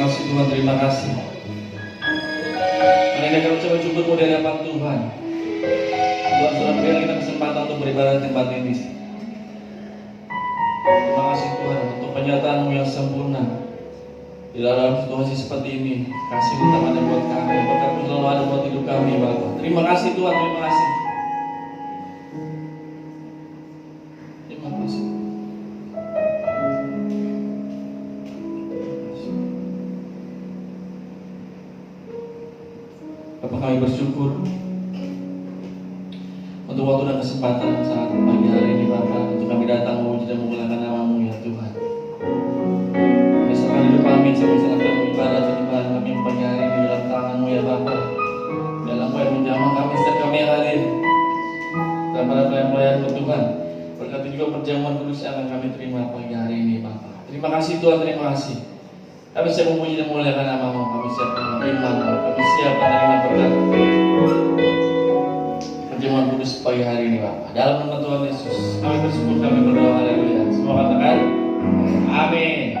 kasih Tuhan, terima kasih. Mari kita ucapkan syukur di hadapan Tuhan. Tuhan sudah memberikan kita kesempatan untuk beribadah di tempat ini. Terima kasih Tuhan untuk penyertaan-Mu yang sempurna di dalam situasi seperti ini. Kasih utamanya buat kami, berkat-Mu selalu ada buat hidup kami, Bapak. Terima kasih Tuhan, terima kasih. Terima kasih. Bapak, kami bersyukur untuk waktu dan kesempatan saat pagi hari ini, Bapak, untuk kami datang memuji dan memuliakan nama-Mu ya Tuhan. Misalkan hidup kami, misalkan kami ibadah penyembahan kami pagi hari ini dalam tangan-Mu ya Bapak. Dalam yang menjamah kami setiap kami yang hadir dan para pelayan-pelayan-Mu Tuhan. Berkati juga perjamuan kudus yang akan kami terima pagi hari ini Bapak. Terima kasih Tuhan, terima kasih. Kami siap memuji dan memuliakan nama-Mu. Kami siap menerima firman-Mu. Kami siap menerima berkat perjamuan kudus pagi hari ini Bapak. Dalam nama Tuhan Yesus kami bersyukur, kami berdoa, haleluya. Semua katakan amin.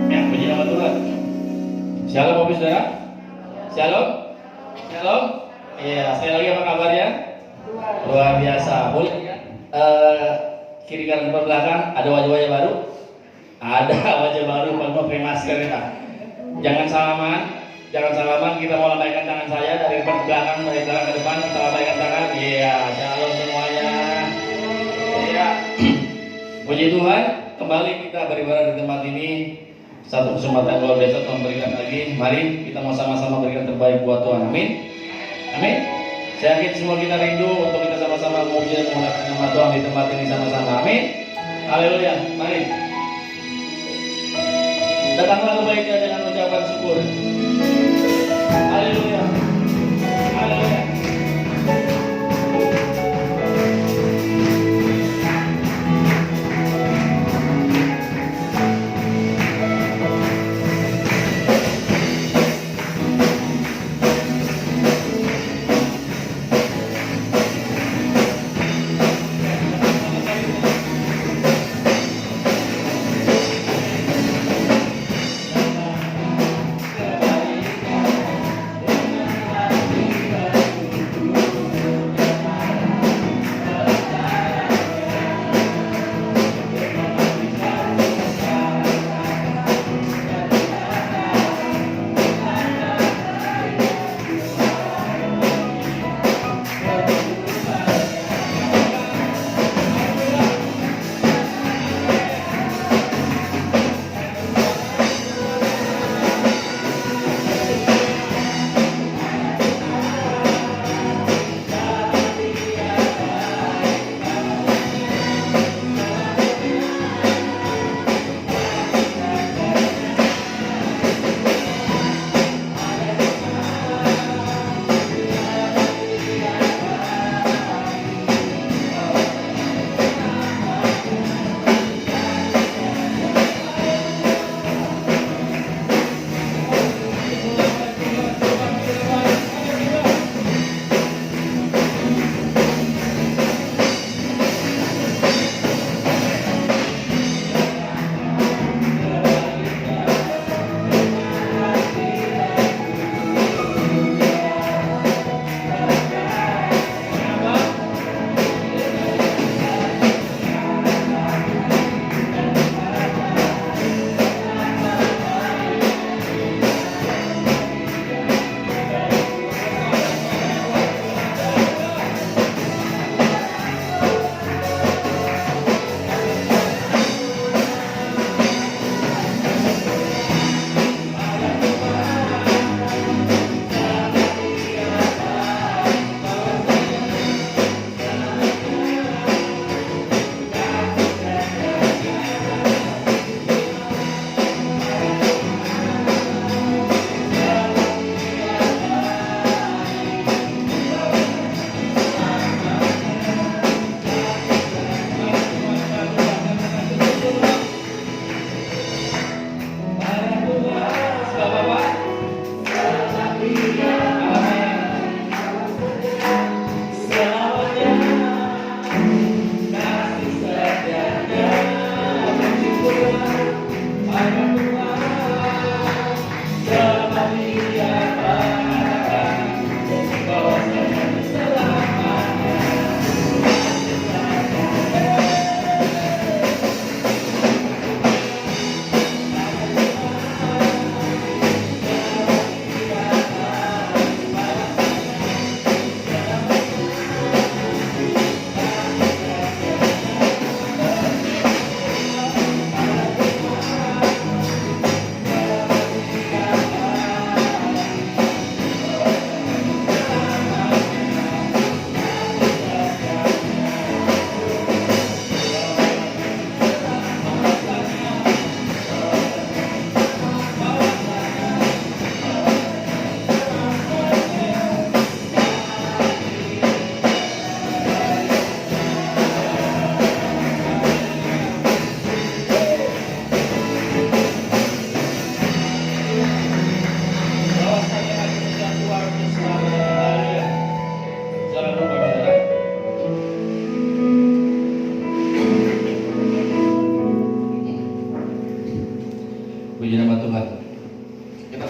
Ya, puji nama Tuhan. Shalom Bapak Saudara. Shalom. Shalom. Iya, sekali lagi apa kabarnya? Luar biasa. Boleh ya? Kiri kanan depan belakang ada wajah-wajah baru? Ada wajah baru, kalau pakai masker ya. Jangan salaman. Jangan salaman, kita mau lambaikan tangan saya dari depan ke belakang, dari belakang ke depan, kita lambaikan tangan. Iya, shalom semuanya. Iya. Puji Tuhan, kembali kita beribadah di tempat ini. Satu kesempatan luar biasa Tuhan berikan lagi. Mari kita mau sama-sama berikan terbaik buat Tuhan. Amin. Amin. Saya yakin semua kita rindu untuk kita sama-sama memuji dan memuliakan nama Tuhan di tempat ini sama-sama. Amin. Haleluya. Mari. Datanglah kebaikan dengan ucapan syukur. Haleluya. Haleluya.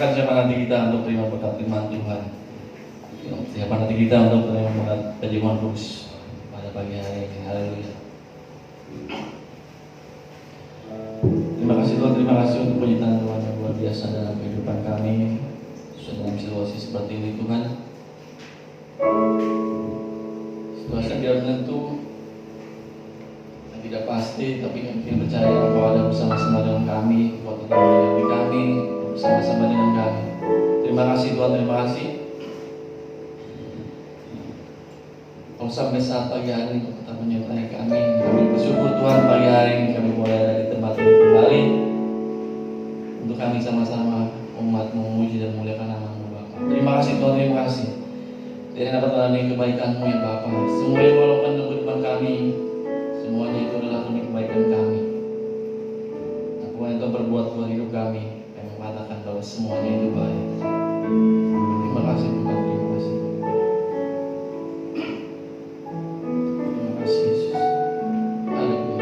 Katakan siapa nanti kita untuk terima berkat firman Tuhan. Siapa nanti kita untuk terima berkat Tuhan Kudus pada pagi hari ini. Haleluya. Terima kasih Tuhan, terima kasih untuk penyertaan Tuhan yang luar biasa dalam kehidupan kami. Dalam situasi seperti ini Tuhan, situasi yang tidak menentu, yang tidak pasti, tapi kami percaya Engkau ada bersama-sama dengan kami, Engkau tetap menyertai kami, bersama-sama dengan kami. Terima kasih Tuhan, terima kasih. Kalau sampai saat pagi hari ini Engkau tetap menyertai kami. Kami bersyukur Tuhan pagi hari ini kami boleh ada di tempat ini kembali untuk kami sama-sama umat memuji dan memuliakan nama-Mu Bapa. Terima kasih Tuhan, terima kasih. Tidak dapat mengalami kebaikan-Mu ya Bapa. Semua yang Kau lakukan dalam kehidupan kami, semuanya itu adalah demi kebaikan kami. Apa yang Kau berbuat dalam hidup kami, kami mengatakan bahwa semuanya itu baik. Terima kasih Tuhan, terima kasih. Terima kasih Yesus. Haleluya.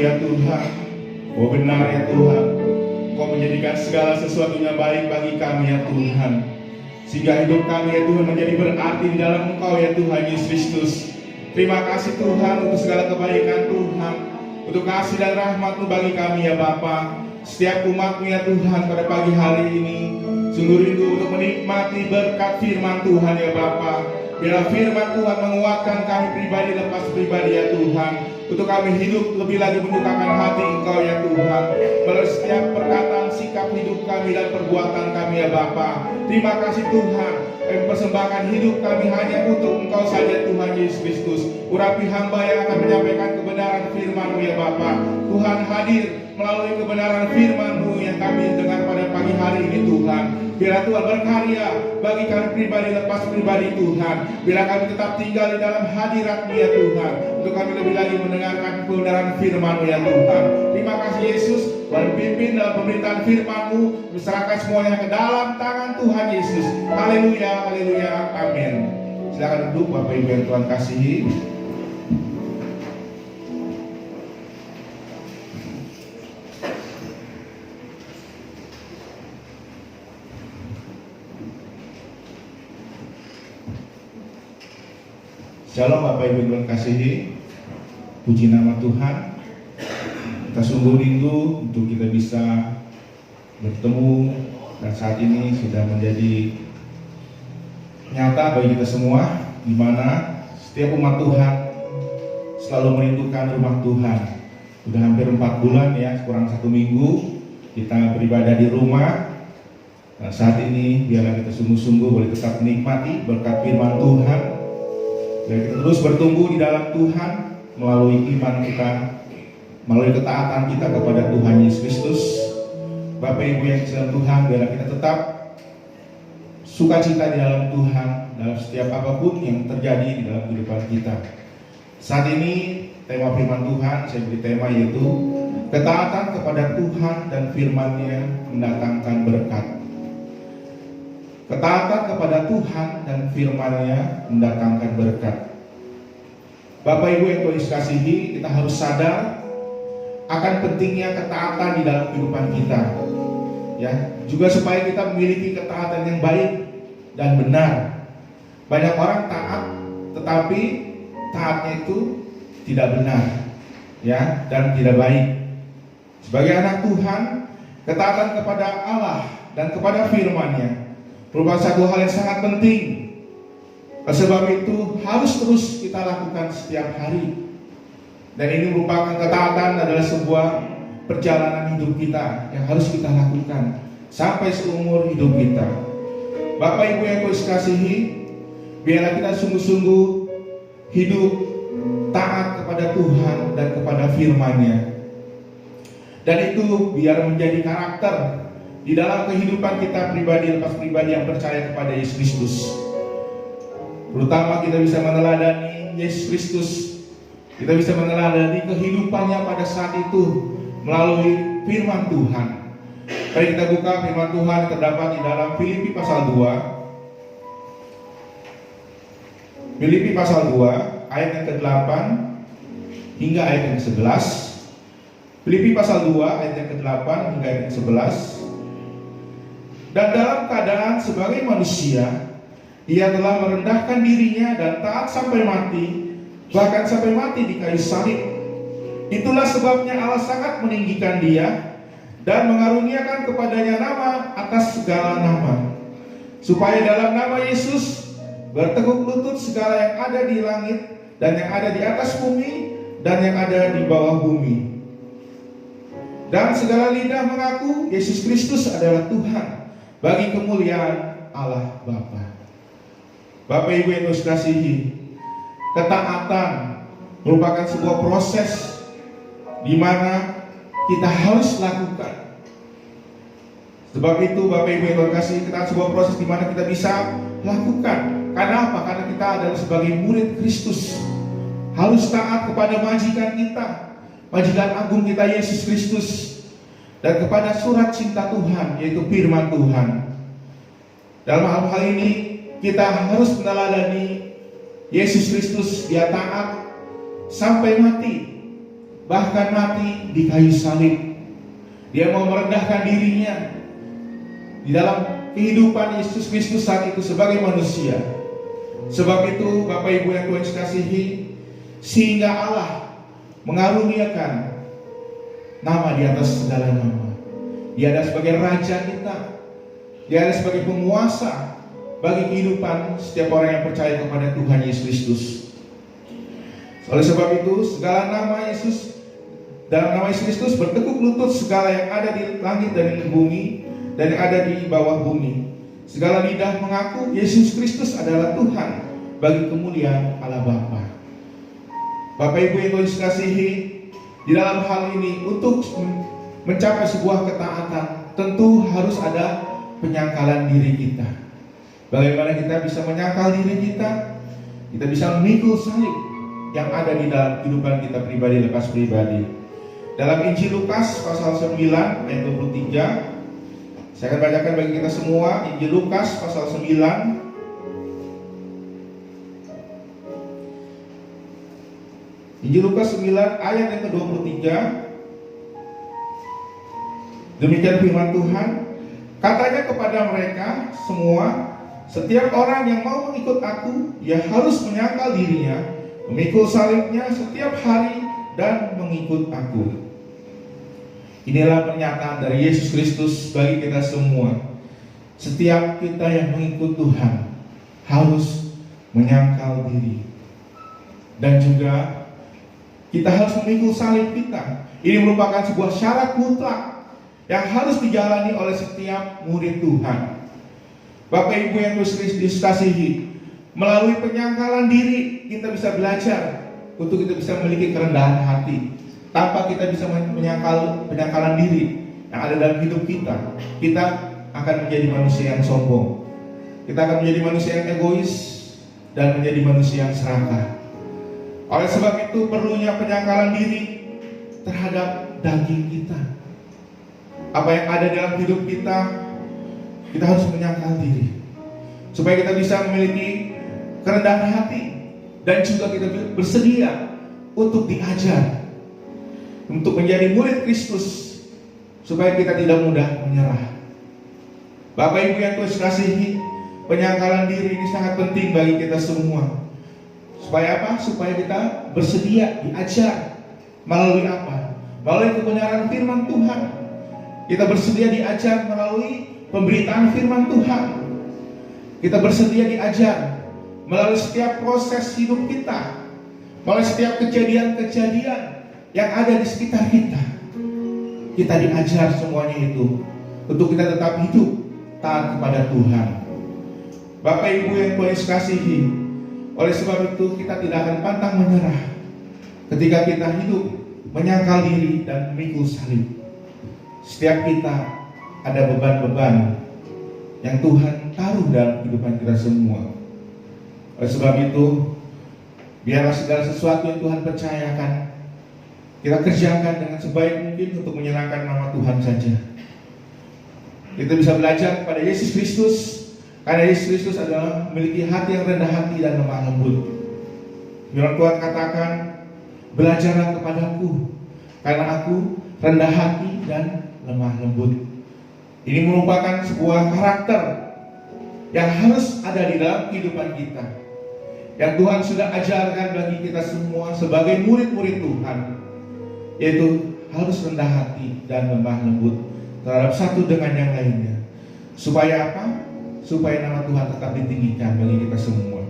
ya Tuhan. Oh benar ya Tuhan, Kau menjadikan segala sesuatunya baik bagi kami ya Tuhan, sehingga hidup kami ya Tuhan menjadi berarti di dalam Engkau ya Tuhan Yesus Kristus. Terima kasih Tuhan untuk segala kebaikan Tuhan, untuk kasih dan rahmat-Mu bagi kami ya Bapa. Setiap umat-Mu ya Tuhan pada pagi hari ini sungguh rindu untuk menikmati berkat firman Tuhan ya Bapa. Biarlah firman Tuhan menguatkan kami pribadi lepas pribadi ya Tuhan, untuk kami hidup lebih lagi menyukakan hati Engkau ya Tuhan, melalui setiap perkataan sikap hidup kami dan perbuatan kami ya Bapa. Terima kasih Tuhan, kami persembahkan hidup kami hanya untuk Engkau saja Tuhan Yesus Kristus. Urapi hamba yang akan menyampaikan kebenaran firman-Mu ya Bapa. Tuhan hadir melalui kebenaran firman-Mu yang kami dengar pada pagi hari ini Tuhan. Biarlah Tuhan berkarya bagi kami pribadi lepas pribadi Tuhan. Biarlah kami tetap tinggal di dalam hadirat-Mu ya Tuhan, untuk kami lebih lagi mendengarkan kebenaran firman-Mu ya Tuhan. Terima kasih Yesus, Tuhan pimpin dalam pemberitaan firman-Mu, serahkan semuanya ke dalam tangan Tuhan Yesus. Haleluya, haleluya, amin. Silakan duduk Bapak Ibu yang Tuhan kasihi. Shalom Bapak Ibu Tuhan kasihi, puji nama Tuhan. Kita sungguh rindu untuk kita bisa bertemu, dan saat ini sudah menjadi nyata bagi kita semua, di mana setiap umat Tuhan selalu merindukan rumah Tuhan. Sudah hampir 4 bulan ya, kurang 1 minggu kita beribadah di rumah. Nah, saat ini biarlah kita sungguh-sungguh boleh tetap menikmati berkat firman Tuhan, dan kita terus bertumbuh di dalam Tuhan melalui iman kita, melalui ketaatan kita kepada Tuhan Yesus Kristus. Bapak Ibu yang dalam Tuhan, biarlah kita tetap sukacita di dalam Tuhan dalam setiap apapun yang terjadi di dalam kehidupan kita. Saat ini tema firman Tuhan saya beri tema yaitu ketaatan kepada Tuhan dan firman-Nya mendatangkan berkat. Ketaatan kepada Tuhan dan firman-Nya mendatangkan berkat. Bapak Ibu yang Tuhan kasihi, kita harus sadar akan pentingnya ketaatan di dalam kehidupan kita. Ya, juga supaya kita memiliki ketaatan yang baik dan benar. Banyak orang taat, tetapi taatnya itu tidak benar, ya, dan tidak baik. Sebagai anak Tuhan, ketaatan kepada Allah dan kepada firman-Nya merupakan satu hal yang sangat penting. Sebab itu harus terus kita lakukan setiap hari. Dan ini merupakan ketaatan adalah sebuah perjalanan hidup kita yang harus kita lakukan sampai seumur hidup kita. Bapak Ibu yang kasihi, biarlah kita sungguh-sungguh hidup taat kepada Tuhan dan kepada firman-Nya. Dan itu biar menjadi karakter di dalam kehidupan kita pribadi lepas pribadi yang percaya kepada Yesus Kristus. Terutama kita bisa meneladani Yesus Kristus. Kita bisa meneladani kehidupannya pada saat itu melalui firman Tuhan. Mari kita buka firman Tuhan yang terdapat di dalam Filipi pasal 2. Filipi pasal 2 ayat yang ke-8 hingga ayat yang ke-11. Filipi pasal 2 ayat yang ke-8 hingga ayat yang ke-11. Dan dalam keadaan sebagai manusia, ia telah merendahkan dirinya dan taat sampai mati, bahkan sampai mati di kayu salib. Itulah sebabnya Allah sangat meninggikan dia dan mengaruniakan kepadanya nama atas segala nama, supaya dalam nama Yesus bertekuk lutut segala yang ada di langit dan yang ada di atas bumi dan yang ada di bawah bumi, dan segala lidah mengaku Yesus Kristus adalah Tuhan, bagi kemuliaan Allah Bapa. Bapak Ibu yang kasihi, ketaatan merupakan sebuah proses di mana kita harus lakukan. Sebab itu Bapak Ibu yang kasihi, kita sebuah proses di mana kita bisa lakukan. Karena apa? Karena kita adalah sebagai murid Kristus, harus taat kepada majikan kita, majikan agung kita Yesus Kristus, dan kepada surat cinta Tuhan, yaitu firman Tuhan. Dalam hal ini kita harus meneladani Yesus Kristus. Dia taat sampai mati, bahkan mati di kayu salib. Dia mau merendahkan dirinya di dalam kehidupan Yesus Kristus saat itu sebagai manusia. Sebab itu Bapak Ibu yang Tuhan kasihi, sehingga Allah mengaruniakan nama di atas segala nama. Dia ada sebagai Raja kita, Dia ada sebagai penguasa bagi kehidupan setiap orang yang percaya kepada Tuhan Yesus Kristus. Oleh sebab itu, segala nama Yesus, dalam nama Yesus Kristus bertekuk lutut segala yang ada di langit dan di bumi dan yang ada di bawah bumi. Segala lidah mengaku Yesus Kristus adalah Tuhan bagi kemuliaan Allah Bapa. Bapak Ibu yang Tuhan kasihi, di dalam hal ini untuk mencapai sebuah ketaatan tentu harus ada penyangkalan diri kita. Bagaimana kita bisa menyangkal diri kita? Kita bisa memikul salib yang ada di dalam kehidupan kita pribadi lepas pribadi. Dalam Injil Lukas pasal 9 ayat 23, saya akan bacakan bagi kita semua. Injil Lukas pasal 9 Injil Lukas 9 ayat yang ke-23. Demikian firman Tuhan, katanya kepada mereka semua, setiap orang yang mau mengikut aku, ia harus menyangkal dirinya, memikul salibnya setiap hari dan mengikut aku. Inilah pernyataan dari Yesus Kristus bagi kita semua. Setiap kita yang mengikut Tuhan harus menyangkal diri, dan juga kita harus memikul salib kita. Ini merupakan sebuah syarat mutlak yang harus dijalani oleh setiap murid Tuhan. Bapak Ibu yang Kristus kasihi, melalui penyangkalan diri kita bisa belajar untuk kita bisa memiliki kerendahan hati. Tanpa kita bisa menyangkal penyangkalan diri yang ada dalam hidup kita, kita akan menjadi manusia yang sombong. Kita akan menjadi manusia yang egois dan menjadi manusia yang serakah. Oleh sebab itu perlunya penyangkalan diri terhadap daging kita. Apa yang ada dalam hidup kita, kita harus menyangkal diri supaya kita bisa memiliki kerendahan hati dan juga kita bersedia untuk diajar, untuk menjadi murid Kristus, supaya kita tidak mudah menyerah. Bapak Ibu yang Tuhan kasihi, penyangkalan diri ini sangat penting bagi kita semua. Supaya apa? Supaya kita bersedia diajar. Melalui apa? Melalui kebenaran firman Tuhan. Kita bersedia diajar melalui pemberitaan firman Tuhan. Kita bersedia diajar melalui setiap proses hidup kita, melalui setiap kejadian-kejadian yang ada di sekitar kita. Kita diajar semuanya itu untuk kita tetap hidup taat kepada Tuhan. Bapak Ibu yang Tuhan kasihi, oleh sebab itu kita tidak akan pantang menyerah ketika kita hidup menyangkal diri dan memikul salib. Setiap kita ada beban-beban yang Tuhan taruh dalam kehidupan kita semua. Oleh sebab itu, biarlah segala sesuatu yang Tuhan percayakan kita kerjakan dengan sebaik mungkin untuk menyenangkan nama Tuhan saja. Kita bisa belajar kepada Yesus Kristus, karena Yesus Kristus adalah memiliki hati yang rendah hati dan lemah lembut. Firman Tuhan katakan, belajarlah kepadaku, karena aku rendah hati dan lemah lembut. Ini merupakan sebuah karakter yang harus ada di dalam kehidupan kita, yang Tuhan sudah ajarkan bagi kita semua sebagai murid-murid Tuhan, yaitu harus rendah hati dan lemah lembut terhadap satu dengan yang lainnya. Supaya apa? Supaya nama Tuhan tetap ditinggikan bagi kita semua.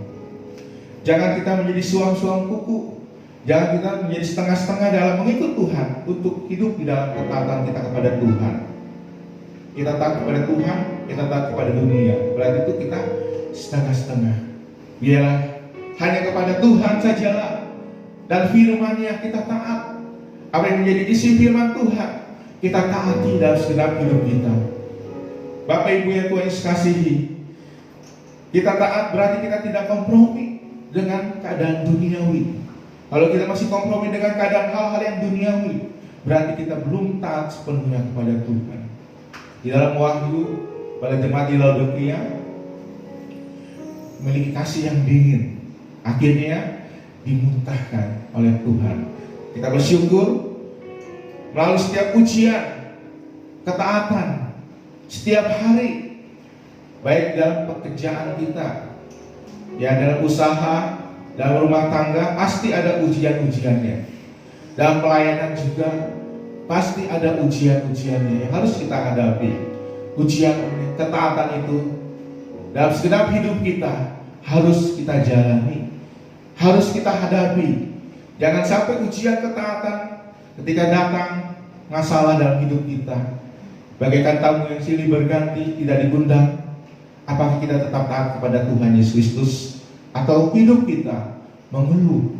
Jangan kita menjadi suam-suam kuku. Jangan kita menjadi setengah-setengah dalam mengikut Tuhan untuk hidup di dalam ketaatan kita kepada Tuhan. Kita taat kepada Tuhan, kita taat kepada dunia. Berarti itu kita setengah-setengah. Biarlah hanya kepada Tuhan sajalah dan firman-Nya kita taat. Apa yang menjadi isi firman Tuhan kita taati dalam segenap hidup kita. Bapak Ibu yang Tuhan kasihi, kita taat berarti kita tidak kompromi dengan keadaan duniawi. Kalau kita masih kompromi dengan keadaan hal-hal yang duniawi, berarti kita belum taat sepenuhnya kepada Tuhan. Di dalam Wahyu pada jemaat di Laodikia memiliki kasih yang dingin, akhirnya dimuntahkan oleh Tuhan. Kita bersyukur melalui setiap ujian, ketaatan, setiap hari, baik dalam pekerjaan kita, ya dalam usaha, dalam rumah tangga, pasti ada ujian-ujiannya. Dalam pelayanan juga pasti ada ujian-ujiannya yang harus kita hadapi. Ujian ketaatan itu dalam segenap hidup kita harus kita jalani, harus kita hadapi. Jangan sampai ujian ketaatan ketika datang masalah dalam hidup kita, bagaikan tamu yang silih berganti tidak digundang. Apakah kita tetap taat kepada Tuhan Yesus Kristus, atau hidup kita mengeluh,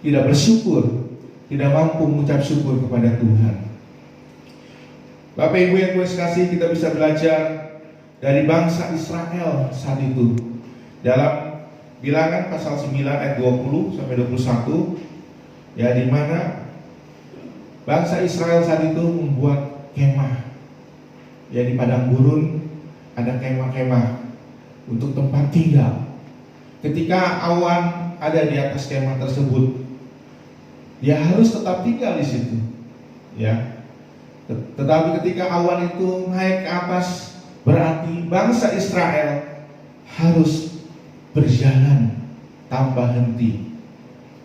tidak bersyukur, tidak mampu mengucap syukur kepada Tuhan? Bapak Ibu yang Tuhan kasih, kita bisa belajar dari bangsa Israel saat itu dalam Bilangan pasal 9 ayat 20 sampai 21, ya, di mana bangsa Israel saat itu membuat kemah, ya, di padang gurun ada kemah-kemah untuk tempat tinggal. Ketika awan ada di atas kemah tersebut, dia harus tetap tinggal di situ, ya. Tetapi ketika awan itu naik ke atas, berarti bangsa Israel harus berjalan tanpa henti.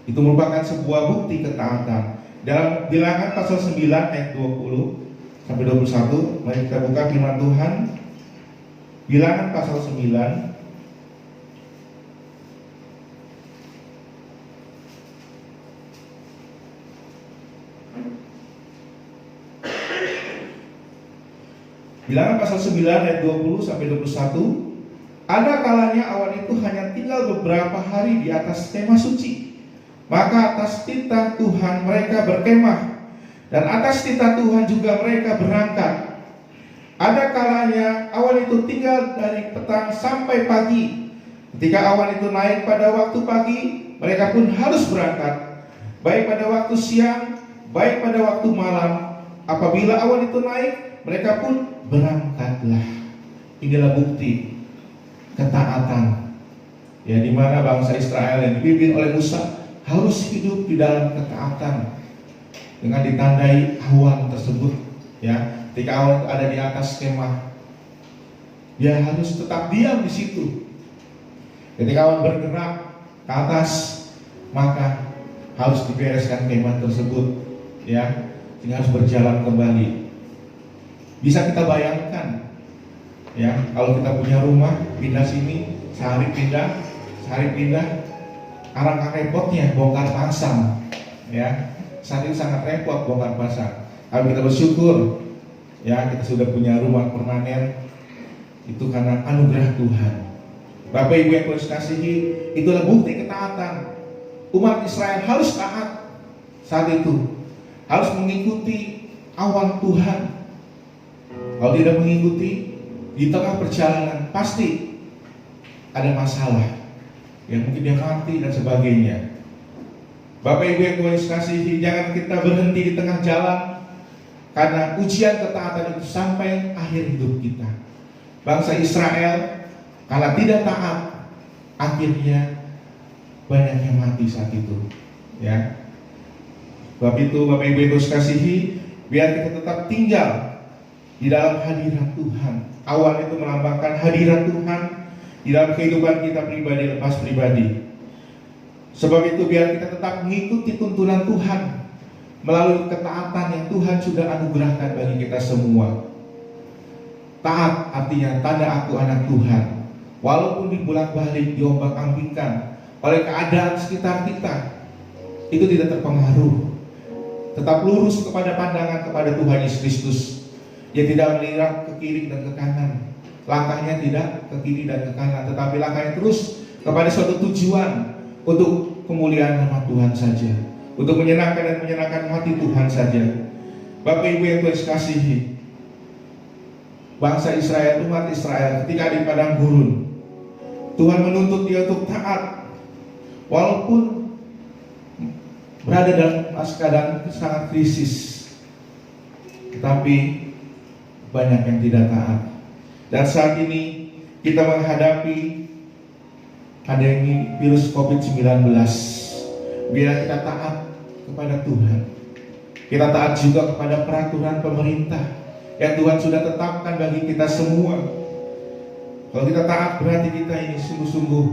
Itu merupakan sebuah bukti ketaatan. Dalam Bilangan pasal 9 ayat 20 sampai 21, mari kita buka firman Tuhan. Bilangan pasal 9 Bilangan pasal 9 ayat 20 sampai 21. Ada kalanya awan itu hanya tinggal beberapa hari di atas kemah suci, maka atas titah Tuhan mereka berkemah, dan atas titah Tuhan juga mereka berangkat. Ada kalanya awan itu tinggal dari petang sampai pagi. Ketika awan itu naik pada waktu pagi, mereka pun harus berangkat, baik pada waktu siang, baik pada waktu malam. Apabila awan itu naik, mereka pun berangkatlah. Inilah bukti ketaatan, ya, di mana bangsa Israel yang dipimpin oleh Musa harus hidup di dalam ketaatan dengan ditandai awan tersebut, ya. Ketika awan itu ada di atas kemah, dia harus tetap diam di situ. Ketika awan bergerak ke atas, maka harus dibereskan kemah tersebut, ya, sehingga harus berjalan kembali. Bisa kita bayangkan, ya, kalau kita punya rumah, pindah sini, sehari pindah, alangkah repotnya bongkar pasang, ya. Saat ini sangat repot bongkar pasang. Kalau kita bersyukur, ya, kita sudah punya rumah permanen, itu karena anugerah Tuhan. Bapak Ibu yang Tuhan kasihi, itulah bukti ketaatan. Umat Israel harus taat saat itu, harus mengikuti awan Tuhan. Kalau tidak mengikuti, di tengah perjalanan pasti ada masalah, yang mungkin dia mati dan sebagainya. Bapak Ibu yang Tuhan kasihi, jangan kita berhenti di tengah jalan, karena ujian ketaatan itu sampai akhir hidup kita. Bangsa Israel karena tidak taat, akhirnya banyak yang mati saat itu, ya. Sebab itu Bapak Ibu yang Tuhan kasihi, biar kita tetap tinggal di dalam hadirat Tuhan. Awan itu melambangkan hadirat Tuhan di dalam kehidupan kita pribadi lepas pribadi. Sebab itu biar kita tetap mengikuti tuntunan Tuhan melalui ketaatan yang Tuhan sudah anugerahkan bagi kita semua. Taat artinya tanda aku anak Tuhan. Walaupun dibolak-balik, diombang-ambingkan oleh keadaan sekitar kita, itu tidak terpengaruh. Tetap lurus kepada pandangan kepada Tuhan Yesus Kristus. Dia tidak melihat ke kiri dan ke kanan. Langkahnya tidak ke kiri dan ke kanan, tetapi langkahnya terus kepada suatu tujuan, untuk kemuliaan nama Tuhan saja, untuk menyenangkan dan menyenangkan hati Tuhan saja. Bapak Ibu yang Tuhan kasihi, bangsa Israel, umat Israel ketika di padang gurun, Tuhan menuntut dia untuk taat, walaupun berada dalam keadaan sangat krisis, tetapi banyak yang tidak taat. Dan saat ini kita menghadapi pandemi virus COVID-19. Biar kita taat kepada Tuhan. Kita taat juga kepada peraturan pemerintah yang Tuhan sudah tetapkan bagi kita semua. Kalau kita taat, berarti kita ini sungguh-sungguh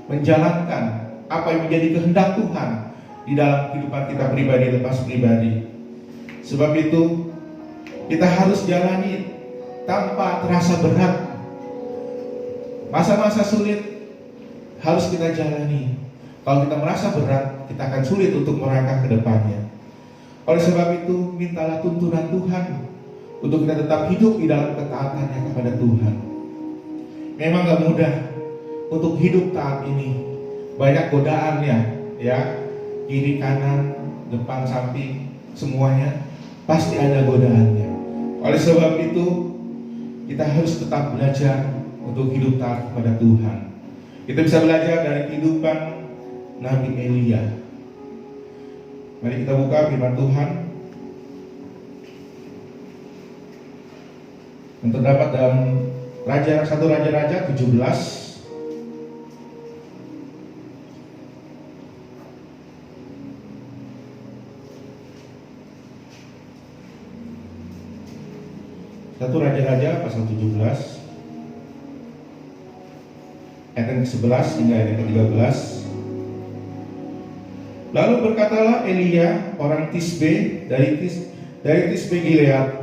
menjalankan apa yang menjadi kehendak Tuhan di dalam kehidupan kita pribadi lepas pribadi. Sebab itu kita harus jalani tanpa terasa berat. Masa-masa sulit harus kita jalani. Kalau kita merasa berat, kita akan sulit untuk melangkah ke depannya. Oleh sebab itu, mintalah tuntunan Tuhan untuk kita tetap hidup di dalam ketaatannya kepada Tuhan. Memang gak mudah untuk hidup taat ini. Banyak godaannya, ya, kiri kanan, depan samping, semuanya pasti ada godaannya. Oleh sebab itu, kita harus tetap belajar untuk hidup taat kepada Tuhan. Kita bisa belajar dari kehidupan Nabi Elia. Mari kita buka firman Tuhan yang terdapat dalam Satu Raja-Raja 17. Satu Raja-Raja pasal 17 ayat yang ke-11 hingga ayat yang ke-13. Lalu berkatalah Elia orang Tisbe dari Tisbe Gilead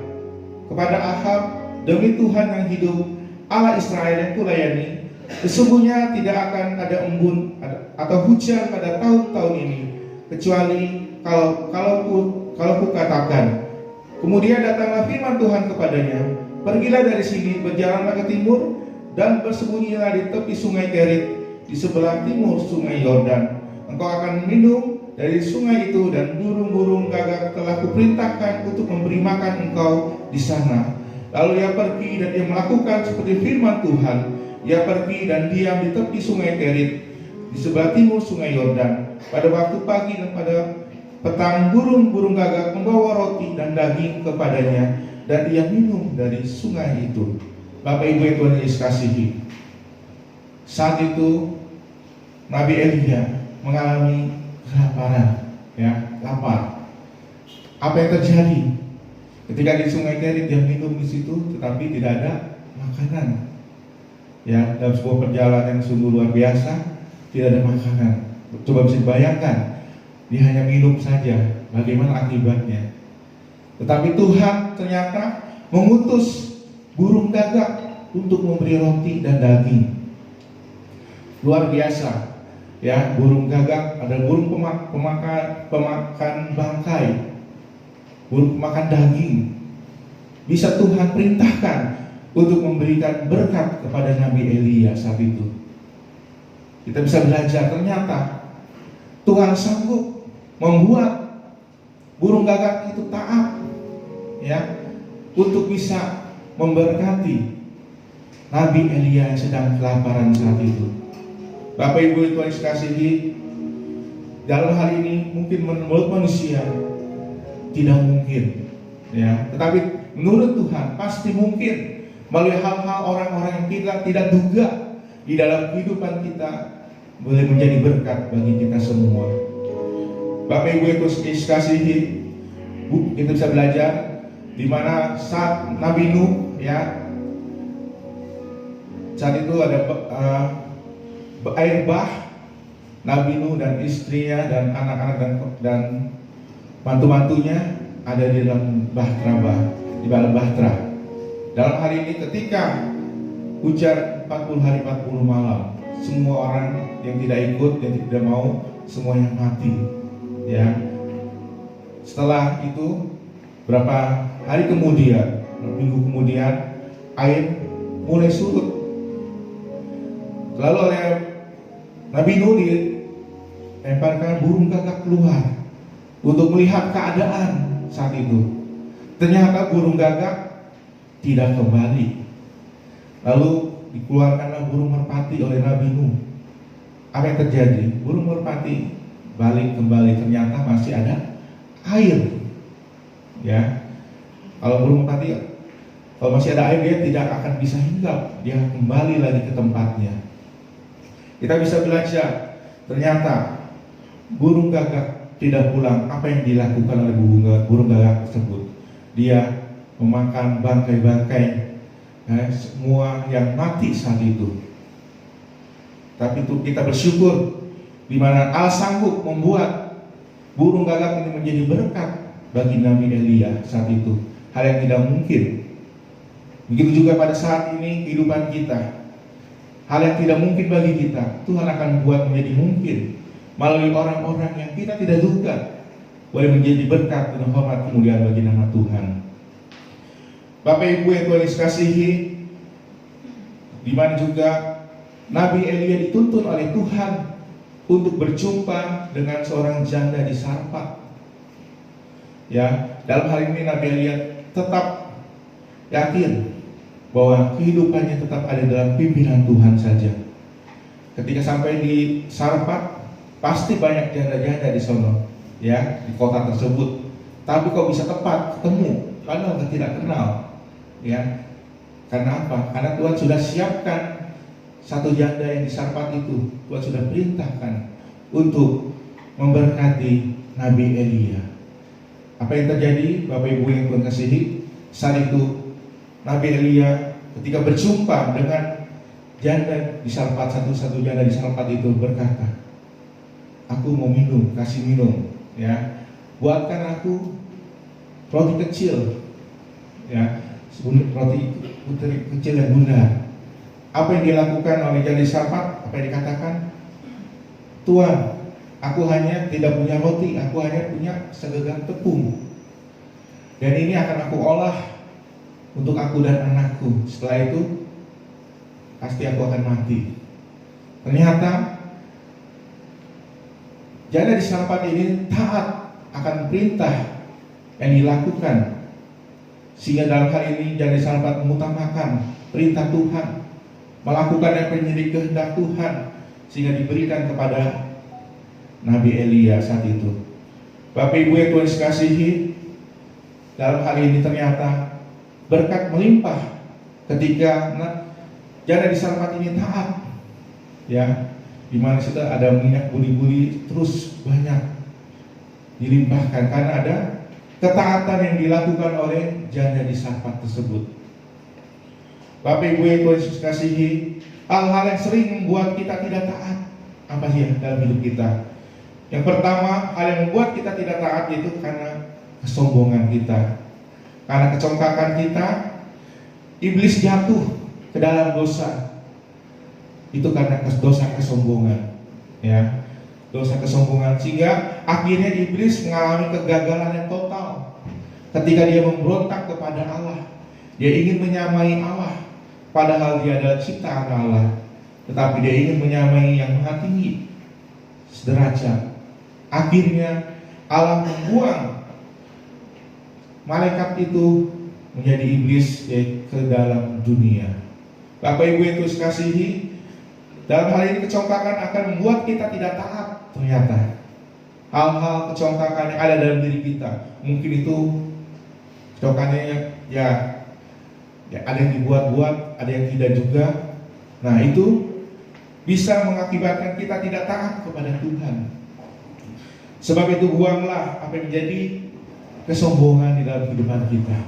kepada Ahab, demi Tuhan yang hidup, Allah Israel yang kulayani, sesungguhnya tidak akan ada embun atau hujan pada tahun-tahun ini, kecuali kalau ku katakan. Kemudian datanglah firman Tuhan kepadanya, pergilah dari sini, berjalanlah ke timur, dan bersembunyilah di tepi sungai Kerit, di sebelah timur sungai Yordan. Engkau akan minum dari sungai itu, dan burung-burung gagak telah kuperintahkan untuk memberi makan engkau di sana. Lalu ia pergi dan ia melakukan seperti firman Tuhan. Ia pergi dan diam di tepi sungai Kerit, di sebelah timur sungai Yordan. Pada waktu pagi dan pada petang, burung-burung gagak membawa roti dan daging kepadanya, dan ia minum dari sungai itu. Bapak Ibu yang Tuhan Yesus kasihi, saat itu Nabi Elia mengalami kelaparan, ya, lapar. Apa yang terjadi? Ketika di sungai Kerit dia minum di situ, tetapi tidak ada makanan. Ya, dalam sebuah perjalanan yang sungguh luar biasa, tidak ada makanan. Coba bisa bayangkan, dia hanya minum saja. Bagaimana akibatnya? Tetapi Tuhan ternyata mengutus burung gagak untuk memberi roti dan daging. Luar biasa. Ya, burung gagak adalah burung pemakan bangkai, burung pemakan daging. Bisa Tuhan perintahkan untuk memberikan berkat kepada Nabi Elia saat itu. Kita bisa belajar, ternyata Tuhan sanggup membuat burung gagak itu taat, ya, untuk bisa memberkati Nabi Elia yang sedang kelaparan saat itu. Bapak Ibu yang Tuhan kasihi, dalam hal ini mungkin menurut manusia tidak mungkin, ya, tetapi menurut Tuhan pasti mungkin melalui hal-hal orang-orang yang kita tidak duga di dalam kehidupan kita boleh menjadi berkat bagi kita semua. Bapak Ibu yang Tuhan kasihi, kita bisa belajar di mana saat Nabi Nuh, ya, saat itu ada air bah, Nabi Nuh dan istrinya dan anak-anak dan mantu-mantunya ada di dalam di dalam bahtera. Dalam hari ini ketika hujan 40 hari 40 malam, semua orang yang tidak ikut, yang tidak mau, semuanya mati, ya. Setelah itu berapa hari kemudian, minggu kemudian, air mulai surut. Lalu oleh Nabi Nuh dilemparkan burung gagak keluar untuk melihat keadaan saat itu. Ternyata burung gagak tidak kembali. Lalu dikeluarkanlah burung merpati oleh Nabi Nuh. Apa yang terjadi? Burung merpati balik kembali, ternyata masih ada air. Ya, kalau burung merpati, kalau masih ada air, dia tidak akan bisa hinggap. Dia kembali lagi ke tempatnya. Kita bisa belajar, ternyata burung gagak tidak pulang, apa yang dilakukan oleh burung gagak tersebut? Dia memakan bangkai-bangkai semua yang mati saat itu. Tapi itu kita bersyukur di mana Allah sanggup membuat burung gagak ini menjadi berkat bagi Nabi Elia saat itu. Hal yang tidak mungkin. Begitu juga pada saat ini kehidupan kita. Hal yang tidak mungkin bagi kita, Tuhan akan buat menjadi mungkin melalui orang-orang yang kita tidak duga boleh menjadi berkat dan hormat kemuliaan bagi nama Tuhan. Bapak Ibu yang Tuhan kasihi, di mana juga Nabi Elia dituntun oleh Tuhan untuk berjumpa dengan seorang janda di Sarfat. Ya, dalam hal ini Nabi Elia tetap yakin bahwa kehidupannya tetap ada dalam pimpinan Tuhan saja. Ketika sampai di Sarfat, pasti banyak janda-janda di sono, ya, di kota tersebut. Tapi kok bisa tepat ketemu, padahal tidak kenal, ya. Karena apa? Karena Tuhan sudah siapkan satu janda yang di Sarfat itu. Tuhan sudah perintahkan untuk memberkati Nabi Elia. Apa yang terjadi, Bapak Ibu yang Tuhan kasihi? Saat itu Nabi Elia ketika berjumpa dengan janda di Sarfat, satu janda di Sarfat itu berkata, "Aku mau minum, kasih minum, ya. Buatkan aku roti kecil, ya, roti putri kecil dan bundar." Apa yang dilakukan oleh janda di Sarfat? Apa yang dikatakan? "Tuhan, aku hanya tidak punya roti, aku hanya punya segenggam tepung. Dan ini akan aku olah untuk aku dan anakku. Setelah itu pasti aku akan mati." Ternyata janda di Sarfat ini taat akan perintah yang dilakukan, sehingga dalam hal ini janda di Sarfat mengutamakan perintah Tuhan, melakukan yang menjadi kehendak Tuhan, sehingga diberikan kepada Nabi Elia saat itu. Bapak Ibu yang Tuhan kasihi, dalam hal ini ternyata berkat melimpah ketika janda di Sarfat ini taat, ya, di mana sudah ada minyak buli-buli terus banyak dilimpahkan karena ada ketaatan yang dilakukan oleh janda di Sarfat tersebut. Bapak Ibu yang Tuhan kasihi, hal-hal yang sering membuat kita tidak taat apa sih ya dalam hidup kita? Yang pertama, hal yang membuat kita tidak taat itu karena kesombongan kita, karena kecongkakan kita. Iblis jatuh ke dalam dosa itu karena dosa kesombongan, ya, dosa kesombongan, sehingga akhirnya iblis mengalami kegagalan yang total ketika dia memberontak kepada Allah. Dia ingin menyamai Allah, padahal dia adalah ciptaan Allah, tetapi dia ingin menyamai yang maha tinggi sederajat. Akhirnya Allah membuang malaikat itu menjadi iblis ke dalam dunia. Bapak Ibu yang Tuhan kasihi, dalam hal ini kecongkakan akan membuat kita tidak taat. Ternyata hal-hal kecongkakan yang ada dalam diri kita, mungkin itu kecongkakannya ya ada yang dibuat-buat, ada yang tidak juga. Nah, itu bisa mengakibatkan kita tidak taat kepada Tuhan. Sebab itu buanglah apa yang menjadi kesombongan di dalam kehidupan kita.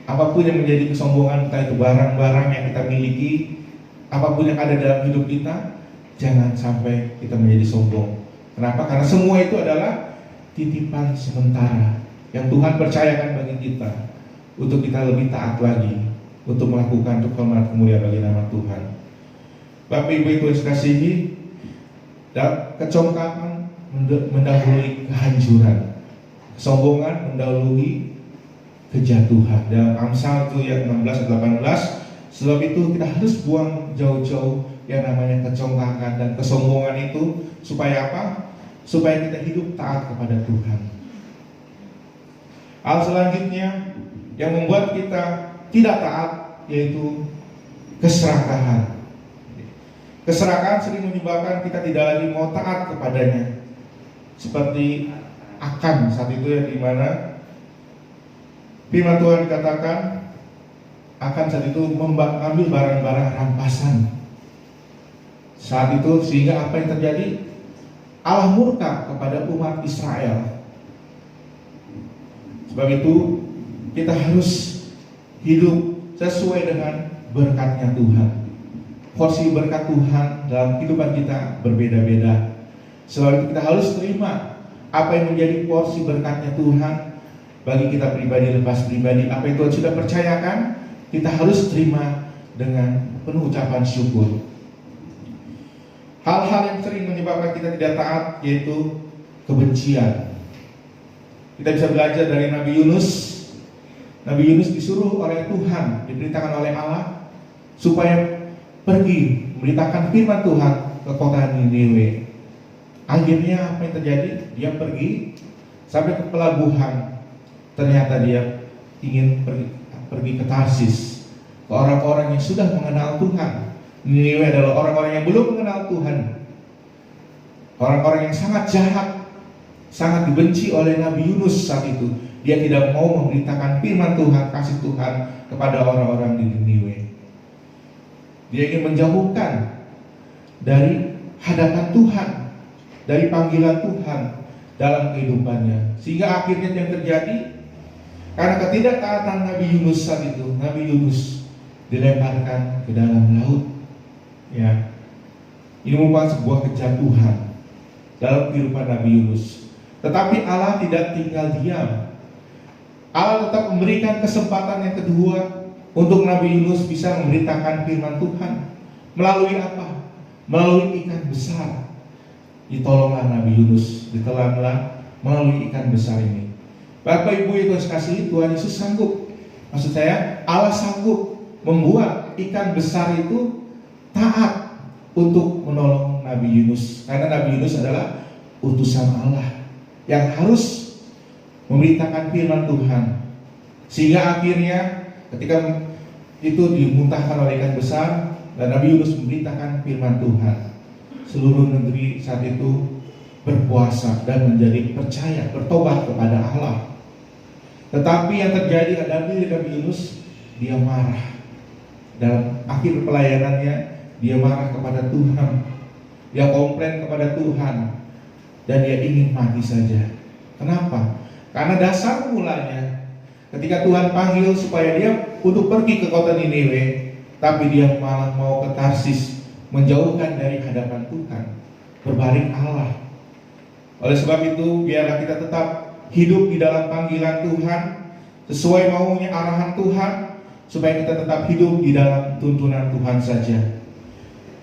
Apapun yang menjadi kesombongan, entah itu barang-barang yang kita miliki, apapun yang ada dalam hidup kita, jangan sampai kita menjadi sombong. Kenapa? Karena semua itu adalah titipan sementara yang Tuhan percayakan bagi kita untuk kita lebih taat lagi, untuk melakukan untuk hormat kemuliaan bagi nama Tuhan. Bapak Ibu yang Tuhan kasihi, kecongkakan mendahului kehancuran, kesombongan mendahului kejatuhan. Dalam Amsal itu ayat 16-18, sebab itu kita harus buang jauh-jauh yang namanya kecongkakan dan kesombongan itu, supaya apa? Supaya kita hidup taat kepada Tuhan. Hal selanjutnya yang membuat kita tidak taat yaitu keserakahan. Keserakahan sering menyebabkan kita tidak lagi mau taat kepadanya. Seperti Akan saat itu yang dimana firman Tuhan dikatakan Akan saat itu mengambil barang-barang rampasan. Saat itu sehingga apa yang terjadi? Allah murka kepada umat Israel. Sebab itu kita harus hidup sesuai dengan berkatnya Tuhan. Porsi berkat Tuhan dalam kehidupan kita berbeda-beda. Sebab itu kita harus terima apa yang menjadi porsi berkatnya Tuhan bagi kita pribadi lepas pribadi. Apa yang Tuhan sudah percayakan, kita harus terima dengan penuh ucapan syukur. Hal-hal yang sering menyebabkan kita tidak taat yaitu kebencian. Kita bisa belajar dari Nabi Yunus. Nabi Yunus disuruh oleh Tuhan, diperintahkan oleh Allah supaya pergi memberitakan firman Tuhan ke kota Niniwe. Akhirnya apa yang terjadi? Dia pergi sampai ke pelabuhan. Ternyata dia ingin pergi ke Tarsis, ke orang-orang yang sudah mengenal Tuhan. Niniwe adalah orang-orang yang belum mengenal Tuhan, orang-orang yang sangat jahat, sangat dibenci oleh Nabi Yunus saat itu. Dia tidak mau memberitakan firman Tuhan, kasih Tuhan kepada orang-orang di Niniwe. Dia ingin menjauhkan dari hadapan Tuhan, dari panggilan Tuhan dalam kehidupannya. Sehingga akhirnya yang terjadi, karena ketidaktaatan Nabi Yunus saat itu, Nabi Yunus dilemparkan ke dalam laut. Ya, ini merupakan sebuah kejatuhan dalam kehidupan Nabi Yunus. Tetapi Allah tidak tinggal diam. Allah tetap memberikan kesempatan yang kedua untuk Nabi Yunus bisa memberitakan firman Tuhan. Melalui apa? Melalui ikan besar. Ditolonglah Nabi Yunus, ditelanlah melalui ikan besar ini. Bapak Ibu yang Tuhan kasih, Tuhan Yesus sanggup. Maksud saya, Allah sanggup membuat ikan besar itu taat untuk menolong Nabi Yunus. Karena Nabi Yunus adalah utusan Allah yang harus memberitakan firman Tuhan. Sehingga akhirnya ketika itu dimuntahkan oleh ikan besar dan Nabi Yunus memberitakan firman Tuhan, seluruh negeri saat itu berpuasa dan menjadi percaya, bertobat kepada Allah. Tetapi yang terjadi adalah Nabi Yunus, dia marah. Dalam akhir pelayanannya, dia marah kepada Tuhan. Dia komplain kepada Tuhan dan dia ingin mati saja. Kenapa? Karena dasar mulanya ketika Tuhan panggil supaya dia untuk pergi ke kota Niniwe, tapi dia malah mau ke Tarsis, menjauhkan dari hadapan Tuhan, berbalik Allah. Oleh sebab itu, biarlah kita tetap hidup di dalam panggilan Tuhan, sesuai maunya arahan Tuhan, supaya kita tetap hidup di dalam tuntunan Tuhan saja.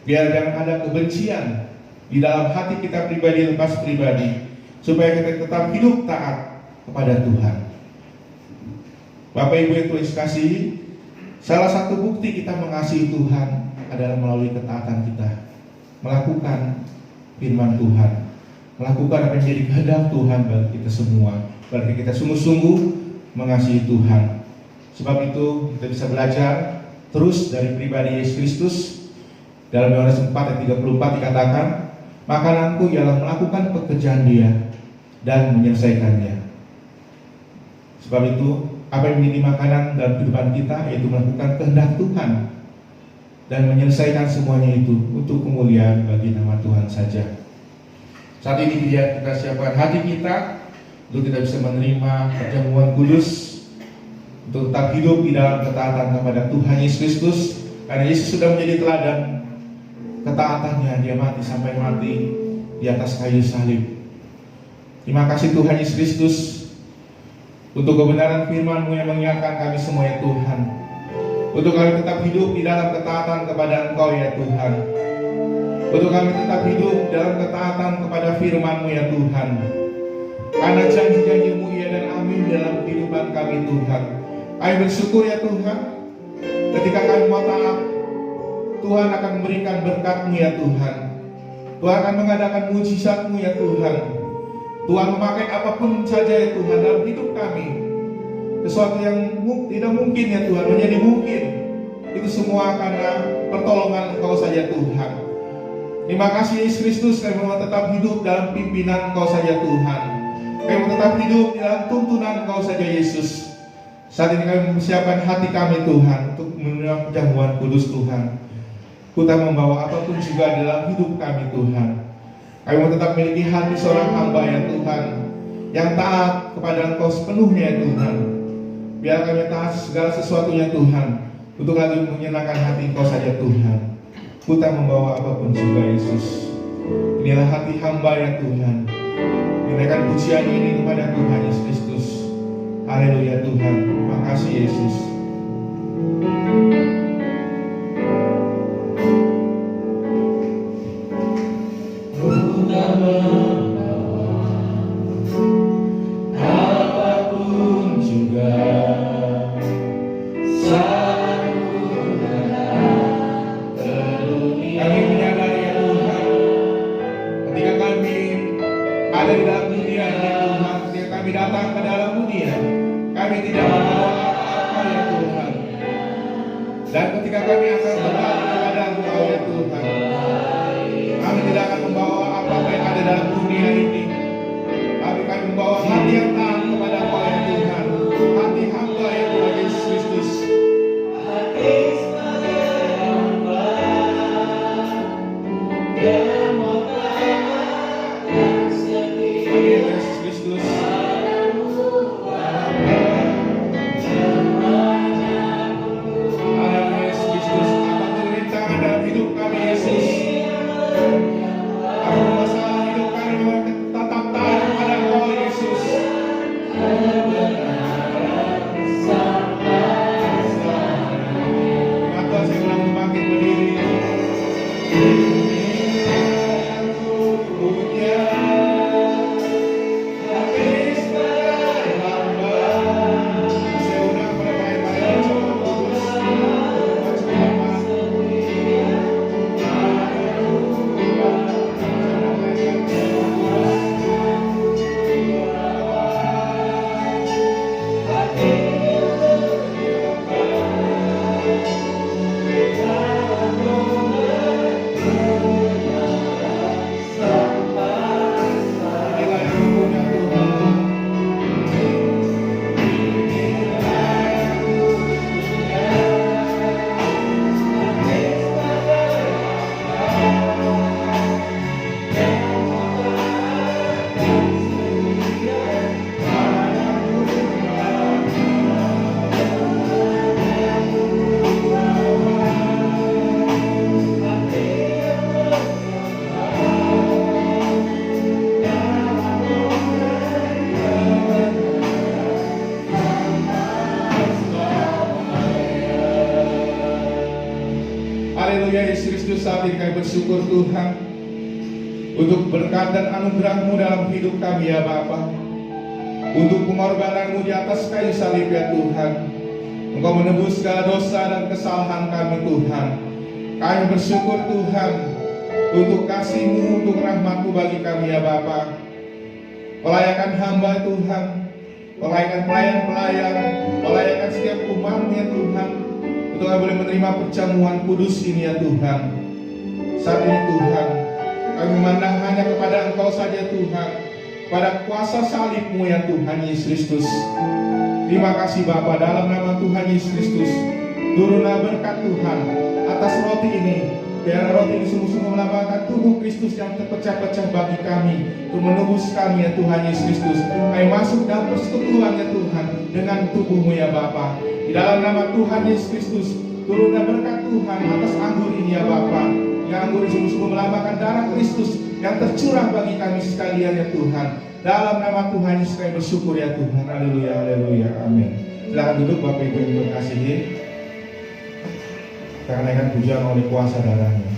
Biar jangan ada kebencian di dalam hati kita pribadi lepas pribadi, supaya kita tetap hidup taat kepada Tuhan. Bapak Ibu yang Tuhan kasih, salah satu bukti kita mengasihi Tuhan adalah melalui ketaatan kita, melakukan firman Tuhan, melakukan apa yang menjadi kehendak Tuhan bagi kita semua. Berarti kita sungguh-sungguh mengasihi Tuhan. Sebab itu kita bisa belajar terus dari pribadi Yesus Kristus. Dalam Yohanes 4 ayat 34 dikatakan, makananku ialah melakukan pekerjaan Dia dan menyelesaikannya. Sebab itu, apa yang menjadi makanan dalam kehidupan kita yaitu melakukan kehendak Tuhan dan menyelesaikan semuanya itu untuk kemuliaan bagi nama Tuhan saja. Saat ini kita siapkan hati kita untuk kita bisa menerima perjamuan kudus, untuk tetap hidup di dalam ketaatan kepada Tuhan Yesus Kristus. Karena Yesus sudah menjadi teladan ketaatannya, dia mati sampai mati di atas kayu salib. Terima kasih Tuhan Yesus Kristus untuk kebenaran firman-Mu yang mengingatkan kami semua ya Tuhan, untuk kami tetap hidup di dalam ketaatan kepada Engkau ya Tuhan, untuk kami tetap hidup dalam ketaatan kepada firman-Mu ya Tuhan. Karena janji-janji-Mu iya dan amin dalam kehidupan kami Tuhan. Kami bersyukur ya Tuhan, ketika kami mau taat, Tuhan akan memberikan berkat-Mu ya Tuhan. Tuhan akan mengadakan mujizat-Mu ya Tuhan. Tuhan memakai apapun saja ya Tuhan dalam hidup kami. Sesuatu yang tidak mungkin ya Tuhan menjadi mungkin. Itu semua karena pertolongan Engkau saja Tuhan. Terima kasih Yesus Kristus, kami mau tetap hidup dalam pimpinan Engkau saja Tuhan. Kami mau tetap hidup dalam tuntunan Engkau saja Yesus. Saat ini kami mempersiapkan hati kami Tuhan untuk menerima perjamuan kudus Tuhan. Kita membawa apapun juga dalam hidup kami Tuhan. Kami Kami mau tetap memiliki hati seorang hamba ya Tuhan, yang taat kepada Engkau sepenuhnya ya Tuhan. Biar kami taat segala sesuatunya Tuhan, untuk lagi menyenangkan hati Engkau saja Tuhan. Ku tak membawa apapun juga Yesus. Inilah hati hamba ya Tuhan. Menaikkan pujian ini kepada Tuhan Yesus Kristus. Haleluya Tuhan. Terima kasih Yesus. Apapun juga Kami menyadari ya Tuhan, ketika kami ada di dalam dunia ya Tuhan, ketika kami datang ke dalam dunia, kami tidak membawa apa-apa ya Tuhan. Dan ketika kami akan kembali kepada Engkau ya Tuhan, kami tidak akan membawa apa-apa yang ada dalam dunia ini. Tapi kami membawa hati yang taat kepada Engkau ya Tuhan, hati hamba ya Tuhan Yesus Kristus. Haleluya Yesus Kristus, saat ini kami bersyukur Tuhan untuk berkat dan anugerah-Mu dalam hidup kami ya Bapa, untuk pengorbanan-Mu di atas kayu salib ya Tuhan. Engkau menebus segala dosa dan kesalahan kami Tuhan. Kami bersyukur Tuhan untuk kasih-Mu, untuk rahmat-Mu bagi kami ya Bapa. Pelayakan hamba Tuhan, pelayakan pelayan-pelayan, pelayakan setiap umat-Mu ya Tuhan, untuk kami boleh menerima perjamuan kudus ini ya Tuhan. Saat ini Tuhan, kami memandang hanya kepada Engkau saja Tuhan, pada kuasa salib-Mu ya Tuhan Yesus Kristus. Terima kasih Bapa, dalam nama Tuhan Yesus Kristus, turunlah berkat Tuhan atas roti ini. Biar roti ini sungguh-sungguh melambangkan tubuh Kristus yang terpecah-pecah bagi kami, untuk menebus kami ya Tuhan Yesus Kristus. Kami masuk dalam persekutuan ya Tuhan dengan tubuh-Mu ya Bapa. Di dalam nama Tuhan Yesus Kristus, turunlah berkat Tuhan atas anggur ini ya Bapa. Yang anggur ini sungguh-sungguh melambangkan darah Kristus yang tercurah bagi kami sekalian ya Tuhan. Dalam nama Tuhan Yesus kami bersyukur ya Tuhan. Haleluya, haleluya, amin. Silakan duduk Bapak Ibu yang berkasihi. Kita naikkan pujian oleh kuasa darahnya.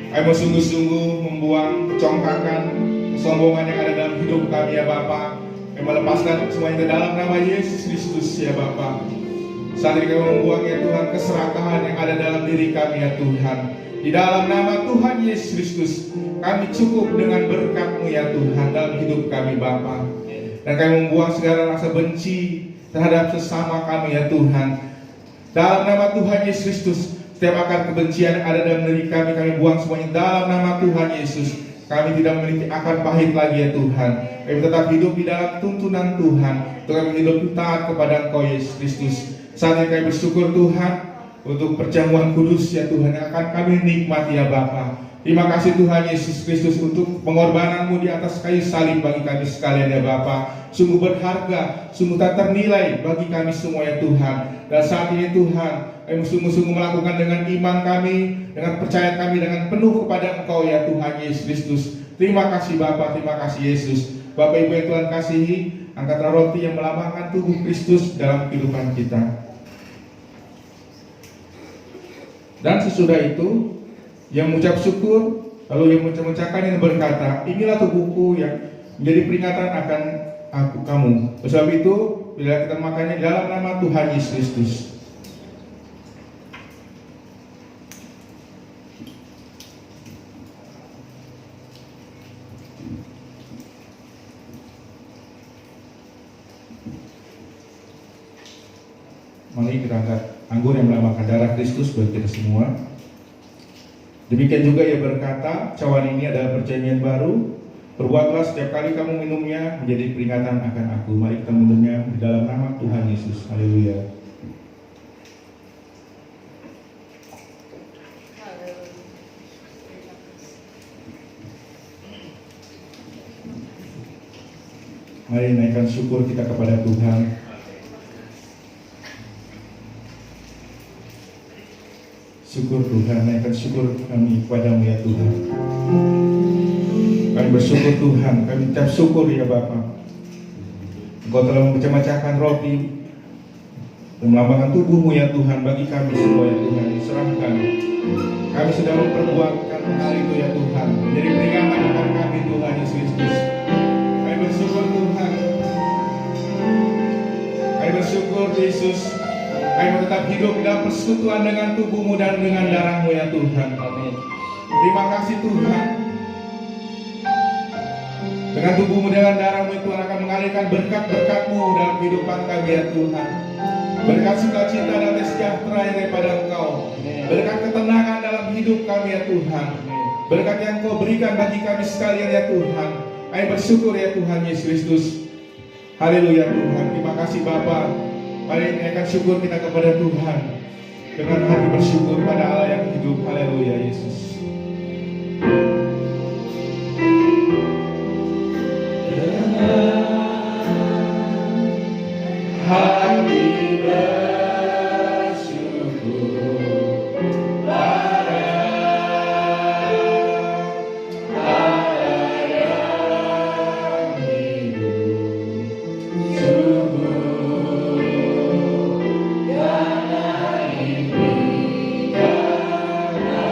Kami mau sungguh-sungguh membuang congkakan, kesombongan yang ada dalam hidup kami ya Bapa. Kami melepaskan semuanya ke dalam nama Yesus Kristus ya Bapa. Saat ini kami membuang ya Tuhan keserakahan yang ada dalam diri kami ya Tuhan. Di dalam nama Tuhan Yesus Kristus, kami cukup dengan berkat-Mu ya Tuhan dalam hidup kami Bapa. Dan kami membuang segala rasa benci terhadap sesama kami ya Tuhan. Dalam nama Tuhan Yesus Kristus, setiap akar kebencian yang ada dalam diri kami buang semuanya dalam nama Tuhan Yesus. Kami tidak memiliki akar pahit lagi ya Tuhan. Kami tetap hidup di dalam tuntunan Tuhan. Untuk kami hidup taat kepada Engkau Yesus Kristus. Saat ini kami bersyukur Tuhan untuk perjamuan kudus ya Tuhan yang akan kami nikmati ya Bapa. Terima kasih Tuhan Yesus Kristus untuk pengorbanan-Mu di atas kayu salib bagi kami sekalian ya Bapa. Sungguh berharga, sungguh tak ternilai bagi kami semua ya Tuhan. Dan saat ini Tuhan, kami sungguh-sungguh melakukan dengan iman kami, dengan percaya kami dengan penuh kepada Engkau ya Tuhan Yesus Kristus. Terima kasih Bapa, terima kasih Yesus. Bapak Ibu yang Tuhan kasihi, angkatlah roti yang melambangkan tubuh Kristus dalam kehidupan kita. Dan sesudah itu, yang mengucap syukur, lalu yang mengucapkan yang berkata, inilah tubuhku yang menjadi peringatan akan kamu. Sebab itu, bila kita makannya dalam nama Tuhan Yesus Kristus. Mari kita angkat anggur yang melambangkan darah Kristus bagi kita semua. Demikian juga ia berkata, cawan ini adalah perjanjian baru. Perbuatlah setiap kali kamu minumnya menjadi peringatan akan aku. Mari kita minumnya di dalam nama Tuhan Yesus. Haleluya. Mari naikkan syukur kita kepada Tuhan. Syukur Tuhan, naikkan syukur kami kepada-Mu ya Tuhan. Kami bersyukur Tuhan, kami ucap syukur ya Bapa. Engkau telah memecah-mecahkan roti dan melambangkan tubuh-Mu ya Tuhan bagi kami semua ya Tuhan. Diserahkan. Kami sudah memperbuatkan hal itu ya Tuhan, menjadi peringatan akan kami Tuhan Yesus Kristus. Kami bersyukur Tuhan. Kami bersyukur Yesus. Kami tetap hidup dalam persekutuan dengan tubuh-Mu dan dengan darah-Mu ya Tuhan. Amin. Terima kasih Tuhan. Dengan tubuh-Mu dengan darah-Mu Tuhan akan mengalirkan berkat-berkat-Mu dalam kehidupan kami ya Tuhan. Berkat sukacita dan sejahtera yang daripada Engkau. Berkat ketenangan dalam hidup kami ya Tuhan. Berkat yang Engkau berikan bagi kami sekalian ya Tuhan. Kami bersyukur ya Tuhan Yesus Kristus. Haleluya Tuhan. Terima kasih Bapa. Mari naikkan syukur kita kepada Tuhan dengan hati bersyukur pada Allah yang hidup. Haleluya Yesus. Hati bersyukur pada Allah yang hidup. Karena ini karena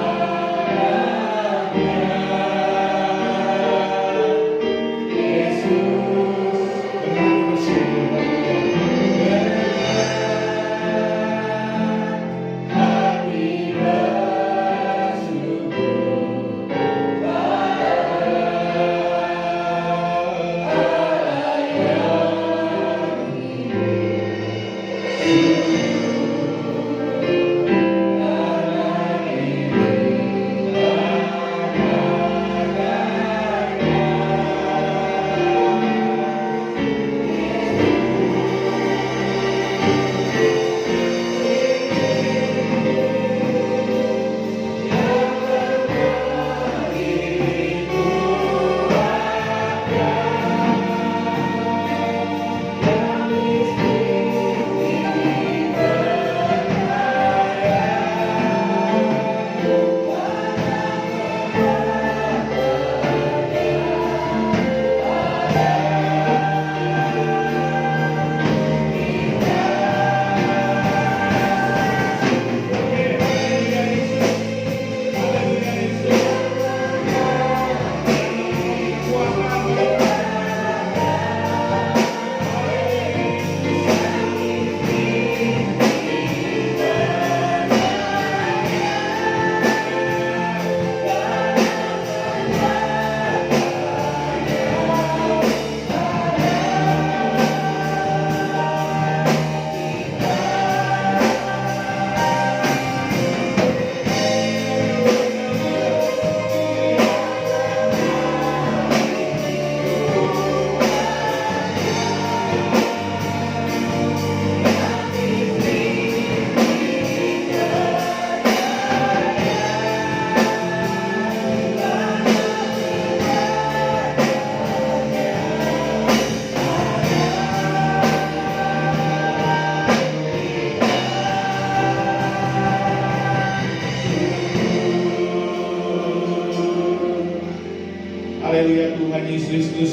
Haleluya Tuhan Yesus Kristus.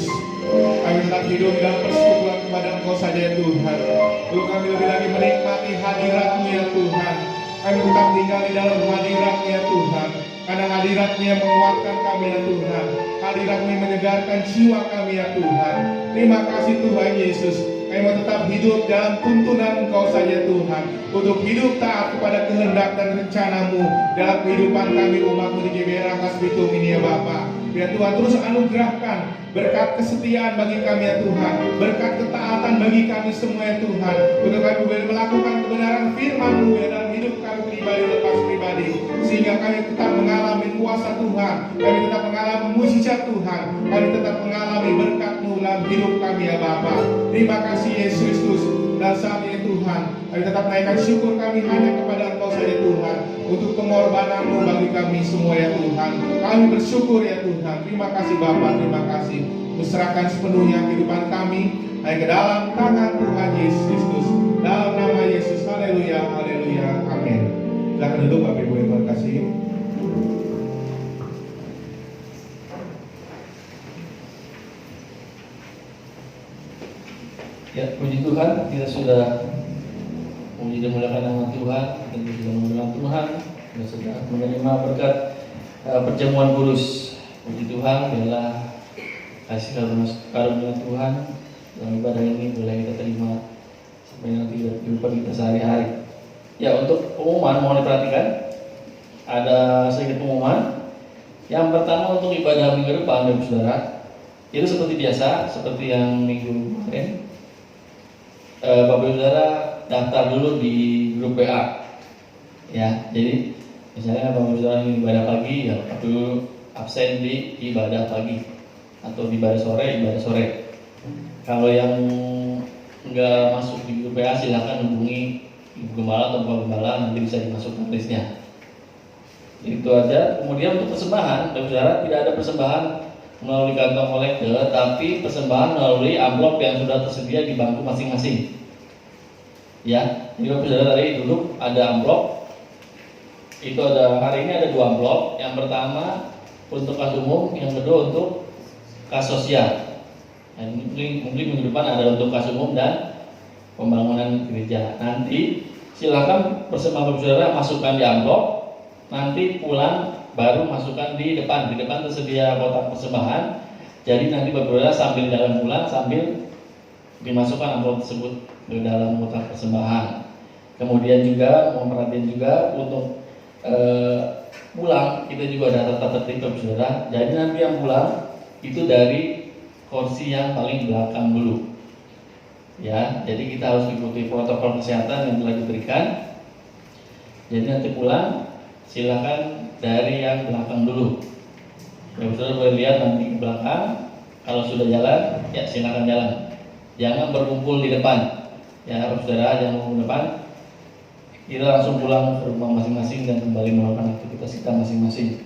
Kami tetap hidup dalam persekutuan kepada Engkau saja ya Tuhan. Untuk kami lebih lagi menikmati hadirat-Mu ya Tuhan. Kami tetap tinggal di dalam hadirat-Mu ya Tuhan. Karena hadirat-Mu yang menguatkan kami ya Tuhan. Hadirat-Mu yang menyegarkan jiwa kami ya Tuhan. Terima kasih Tuhan Yesus. Kami mau tetap hidup dalam tuntunan Engkau saja Tuhan. Untuk hidup taat kepada kehendak dan rencana-Mu dalam kehidupan kami umat-Mu di GBI Rangkas Bitung ini ya Bapa. Ya Tuhan, terus anugerahkan berkat kesetiaan bagi kami ya Tuhan, berkat ketaatan bagi kami semua ya Tuhan, untuk kami boleh melakukan kebenaran firman-Mu ya dalam hidup kami pribadi lepas pribadi, sehingga kami tetap mengalami kuasa Tuhan, kami tetap mengalami mujizat Tuhan, kami tetap mengalami berkat-Mu dalam hidup kami ya Bapa. Terima kasih Yesus Kristus. Dan saat ini Tuhan, kami tetap naikkan syukur kami hanya kepada Engkau saja Tuhan, untuk pengorbanan-Mu bagi kami semua ya Tuhan. Kami bersyukur ya Tuhan. Terima kasih Bapa, terima kasih. Berserahkan sepenuhnya kehidupan kami hanya ke dalam tangan Tuhan Yesus Kristus. Dalam nama Yesus, haleluya, haleluya, amin. Silakan duduk Bapak Ibu yang terkasih. Ya, puji Tuhan, kita sudah memuji dan memuliakan nama Tuhan, kita sudah mengenal Tuhan, kita sudah menerima berkat perjamuan kudus. Puji Tuhan, biarlah kasih karunia Tuhan dalam ibadah ini boleh kita terima sampai nanti kehidupan kita sehari-hari. Ya, untuk pengumuman mohon diperhatikan, ada sedikit pengumuman. Yang pertama untuk ibadah minggu depan, Bapak Saudara, itu seperti biasa, seperti yang minggu kemarin. Bapak Saudara daftar dulu di grup WA ya. Jadi misalnya Bapak Saudara ingin ibadah pagi ya perlu absen di ibadah pagi, atau di ibadah sore. Kalau yang nggak masuk di grup WA silahkan hubungi Ibu Gembala atau Bapak Gembala, nanti bisa dimasukkan listnya. Itu aja. Kemudian untuk persembahan, Bapak Saudara tidak ada persembahan melalui kantong kolektor, tapi persembahan melalui amplop yang sudah tersedia di bangku masing-masing. Ya, jadi Bapak Saudara tadi duduk ada amplop. Itu ada, hari ini ada 2 amplop. Yang pertama untuk kas umum, yang kedua untuk kas sosial. Dan mungkin minggu depan ada untuk kas umum dan pembangunan gereja. Nanti silakan persembahan Bapak Saudara masukkan di amplop. Nanti pulang baru masukkan di depan. Di depan tersedia kotak persembahan. Jadi nanti Bapak Saudara sambil jalan pulang sambil dimasukkan amplop tersebut ke dalam kotak persembahan. Kemudian juga mau perhatian juga untuk pulang, kita juga ada tata tertib Bapak Saudara. Jadi nanti yang pulang itu dari kursi yang paling belakang dulu. Ya, jadi kita harus ikuti protokol kesehatan yang telah diberikan. Jadi nanti pulang silakan dari yang belakang dulu. Bapak Saudara boleh lihat nanti ke belakang. Kalau sudah jalan, ya silakan jalan. Jangan berkumpul di depan. Ya, Bapak Saudara jangan berkumpul di depan. Kita langsung pulang ke rumah masing-masing dan kembali melakukan aktivitas kita masing-masing.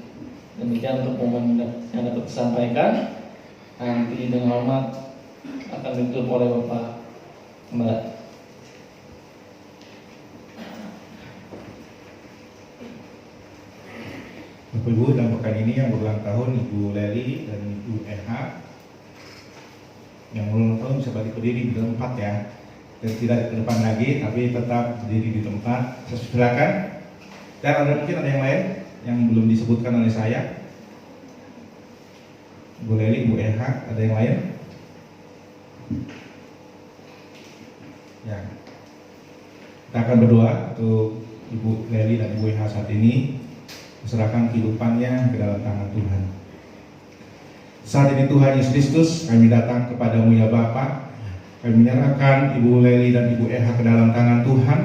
Demikian untuk momen yang dapat disampaikan. Nanti dengan hormat akan ditutup oleh Bapak Gembala. Bapak Ibu, dalam pekan ini yang berulang tahun Ibu Leli dan Ibu Eha yang berulang tahun bisa balik berdiri di tempat ya, dan tidak ke depan lagi tapi tetap berdiri di tempat. Silakan. Dan ada mungkin ada yang lain yang belum disebutkan oleh saya. Ibu Leli, Ibu Eha, ada yang lain? Ya. Kita akan berdoa untuk Ibu Leli dan Ibu Eha saat ini, serahkan kehidupannya ke dalam tangan Tuhan. Saat ini Tuhan Yesus Kristus, kami datang kepadamu ya Bapa. Kami menyerahkan Ibu Leli dan Ibu Eha ke dalam tangan Tuhan.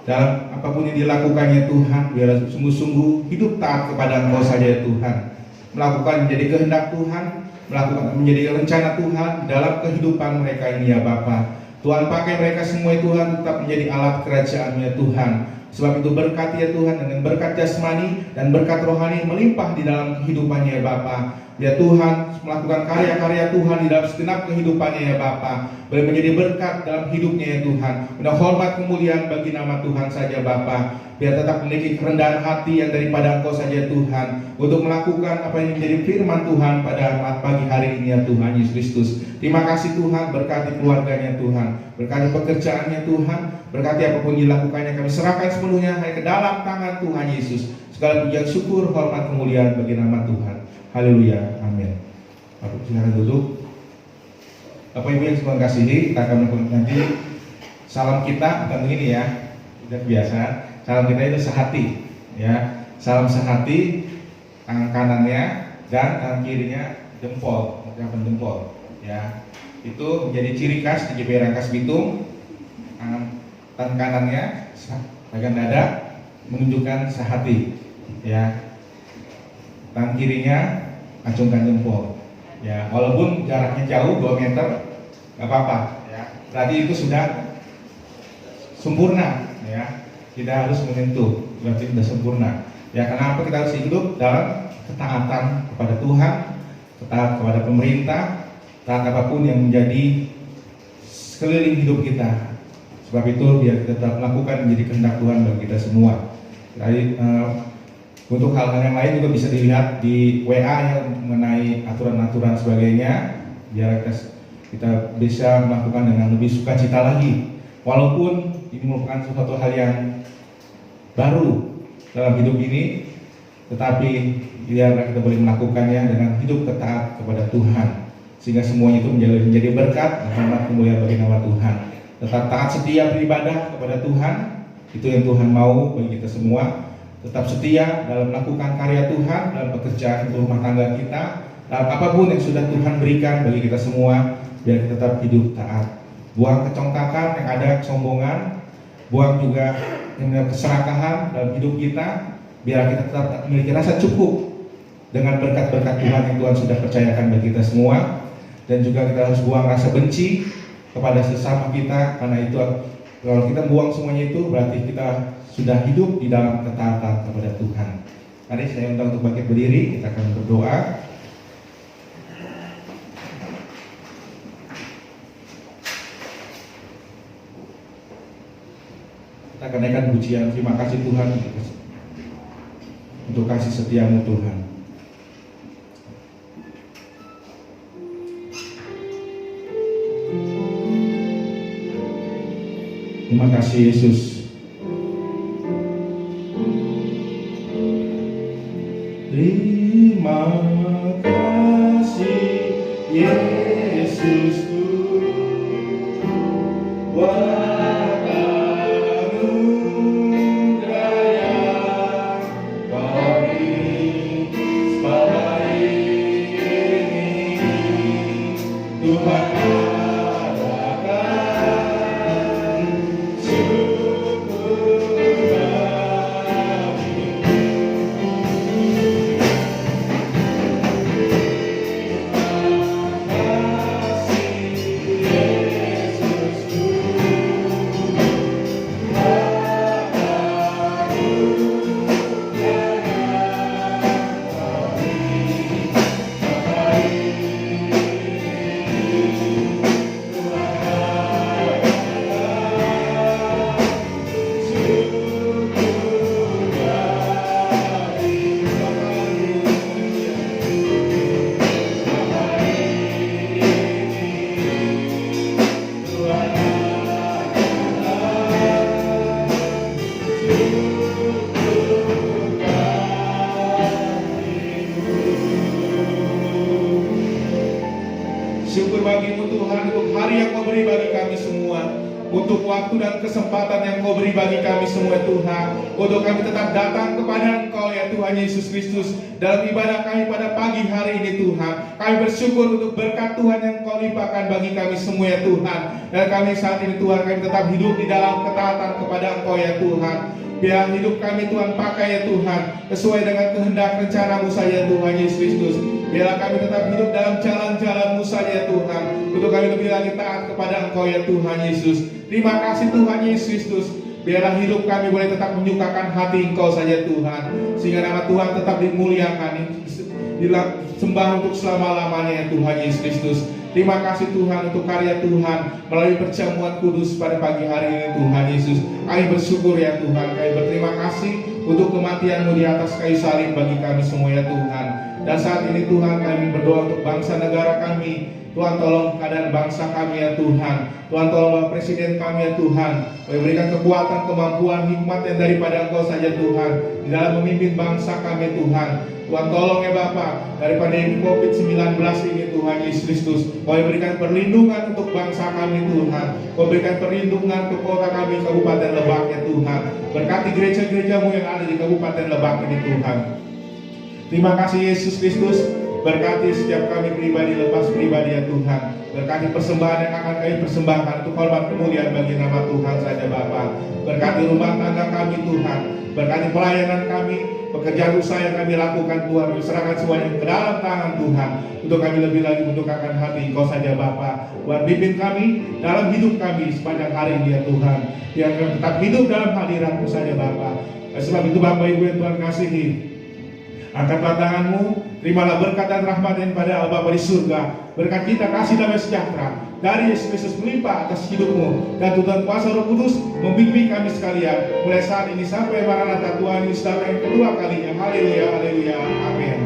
Dalam apapun yang dilakukannya Tuhan, biarlah sungguh-sungguh hidup taat kepada Engkau saja ya Tuhan. Melakukan menjadi kehendak Tuhan, melakukan menjadi rencana Tuhan dalam kehidupan mereka ini ya Bapa. Tuhan pakai mereka semua Tuhan tetap menjadi alat kerajaan ya Tuhan, Sebab itu berkati ya Tuhan, dengan berkat jasmani dan berkat rohani melimpah di dalam kehidupannya ya Bapa. Ya Tuhan, melakukan karya-karya Tuhan di dalam segenap kehidupannya ya Bapa, boleh menjadi berkat dalam hidupnya ya Tuhan. Udah hormat kemuliaan bagi nama Tuhan saja Bapa. Biar tetap memiliki kerendahan hati yang daripada Engkau saja Tuhan, untuk melakukan apa yang menjadi firman Tuhan pada pagi hari ini ya Tuhan Yesus Kristus. Terima kasih Tuhan, berkati keluarganya Tuhan, berkati pekerjaannya Tuhan, berkati apapun dilakukannya, kami serahkan sepenuhnya hanya ke dalam tangan Tuhan Yesus. Segala pujian syukur, hormat, kemuliaan bagi nama Tuhan. Haleluya, amin. Bapak silakan duduk. Bapak Ibu yang Tuhan kasihi, kita akan nanti salam kita bukan begini ya, tidak biasa. Salam kita itu sehati, ya. Salam sehati, tangan kanannya dan tangan kirinya jempol, ungkapan jempol, ya. Itu menjadi ciri khas di GPI Rangkas Bitung. Tangan kanannya bagian dada menunjukkan sehati, ya. Tangan kirinya acungkan jempol, ya. Walaupun jaraknya jauh 2 meter, nggak apa-apa, ya. Berarti itu sudah sempurna, ya. Tidak harus menyentuh, berarti sudah sempurna. Ya, kenapa kita harus hidup dalam ketaatan kepada Tuhan, taat kepada pemerintah, taat apapun yang menjadi sekeliling hidup kita. Sebab itu biar kita tetap melakukan menjadi kehendak Tuhan bagi kita semua. Jadi untuk hal-hal yang lain juga bisa dilihat di WA ya, mengenai aturan-aturan sebagainya, biar kita bisa melakukan dengan lebih sukacita lagi. Walaupun ini merupakan suatu hal yang baru dalam hidup ini, tetapi biarlah kita boleh melakukannya dengan hidup taat kepada Tuhan, sehingga semuanya itu menjadi berkat dan hormat kemuliaan bagi nama Tuhan. Tetap taat setia beribadah kepada Tuhan, itu yang Tuhan mau bagi kita semua. Tetap setia dalam melakukan karya Tuhan, dalam pekerjaan rumah tangga kita, dalam apapun yang sudah Tuhan berikan bagi kita semua, biar kita tetap hidup taat. Buang kecongkakan yang ada, kesombongan, buang juga yang keserakahan dalam hidup kita, biar kita tetap memiliki rasa cukup dengan berkat-berkat Tuhan yang Tuhan sudah percayakan bagi kita semua. Dan juga kita harus buang rasa benci kepada sesama kita, karena itu kalau kita buang semuanya itu berarti kita sudah hidup di dalam ketaatan kepada Tuhan. Mari saya undang untuk bangkit berdiri, kita akan berdoa. Kita akan naikkan pujian terima kasih Tuhan untuk kasih setiamu Tuhan. Terima kasih Yesus. Terima kasih Yesusku, buat anugerah yang Kau beri pada ini. Tuhan adakan syukur kami. Syukur bagimu Tuhan untuk hari yang Kau beri bagi kami semua, untuk waktu dan kesempatan yang Kau beri bagi kami semua Tuhan, untuk kami tetap datang kepada Engkau ya Tuhan Yesus Kristus dalam ibadah kami pada pagi hari ini Tuhan. Kami bersyukur untuk berkat Tuhan yang Kau limpahkan bagi kami semua ya Tuhan. Dan kami saat ini Tuhan, kami tetap hidup di dalam ketaatan kepada Engkau ya Tuhan. Biar hidup kami Tuhan pakai ya Tuhan sesuai dengan kehendak rencana-Mu saja Tuhan Yesus Kristus. Biarlah kami tetap hidup dalam jalan-jalan-Mu saja ya Tuhan, untuk kami lebih lagi taat kepada Engkau ya Tuhan Yesus. Terima kasih Tuhan Yesus Kristus. Biarlah hidup kami boleh tetap menyukakan hati Engkau saja Tuhan, sehingga nama Tuhan tetap dimuliakan, disembah untuk selama-lamanya ya Tuhan Yesus Kristus. Terima kasih Tuhan untuk karya Tuhan melalui perjamuan kudus pada pagi hari ini Tuhan Yesus. Kami bersyukur ya Tuhan, kami berterima kasih untuk kematian-Mu di atas kayu salib bagi kami semua ya Tuhan. Dan saat ini Tuhan kami berdoa untuk bangsa negara kami. Tuhan tolong keadaan bangsa kami ya Tuhan. Tuhan tolong Bapak Presiden kami ya Tuhan. Kami berikan kekuatan, kemampuan, hikmat yang daripada Engkau saja Tuhan di dalam memimpin bangsa kami Tuhan. Tuhan tolong ya Bapak, dari pandemi COVID-19 ini Tuhan Yesus Kristus, Kau berikan perlindungan untuk bangsa kami Tuhan. Kau berikan perlindungan untuk kota kami Kabupaten Lebak ya Tuhan. Berkati gereja-gereja-Mu yang ada di Kabupaten Lebak ini Tuhan. Terima kasih Yesus Kristus. Berkati setiap kami pribadi, lepas pribadi ya Tuhan. Berkati persembahan yang akan kami persembahkan untuk hormat kemuliaan bagi nama Tuhan saja Bapa. Berkati rumah tangga kami Tuhan. Berkati pelayanan kami, pekerjaan usaha yang kami lakukan Tuhan. Kami serahkan semuanya ke dalam tangan Tuhan, untuk kami lebih lagi membukakan hati Engkau saja Bapa. Tuhan bimbing kami dalam hidup kami sepanjang hari ini ya Tuhan. Biar kami tetap hidup dalam hadirat-Mu saja Bapa. Sebab itu Bapak Ibu yang Tuhan kasihi, angkatlah tangan-Mu, terimalah berkat dan rahmat yang pada Allah Bapa di surga. Berkat kita, kasih damai sejahtera dari Yesus Kristus melimpah atas hidup-Mu, dan Tuhan kuasa Roh Kudus membimbing kami sekalian mulai saat ini sampai Maranatha Tuhan Yesus datang yang kedua kalinya. Haleluya, haleluya, amin.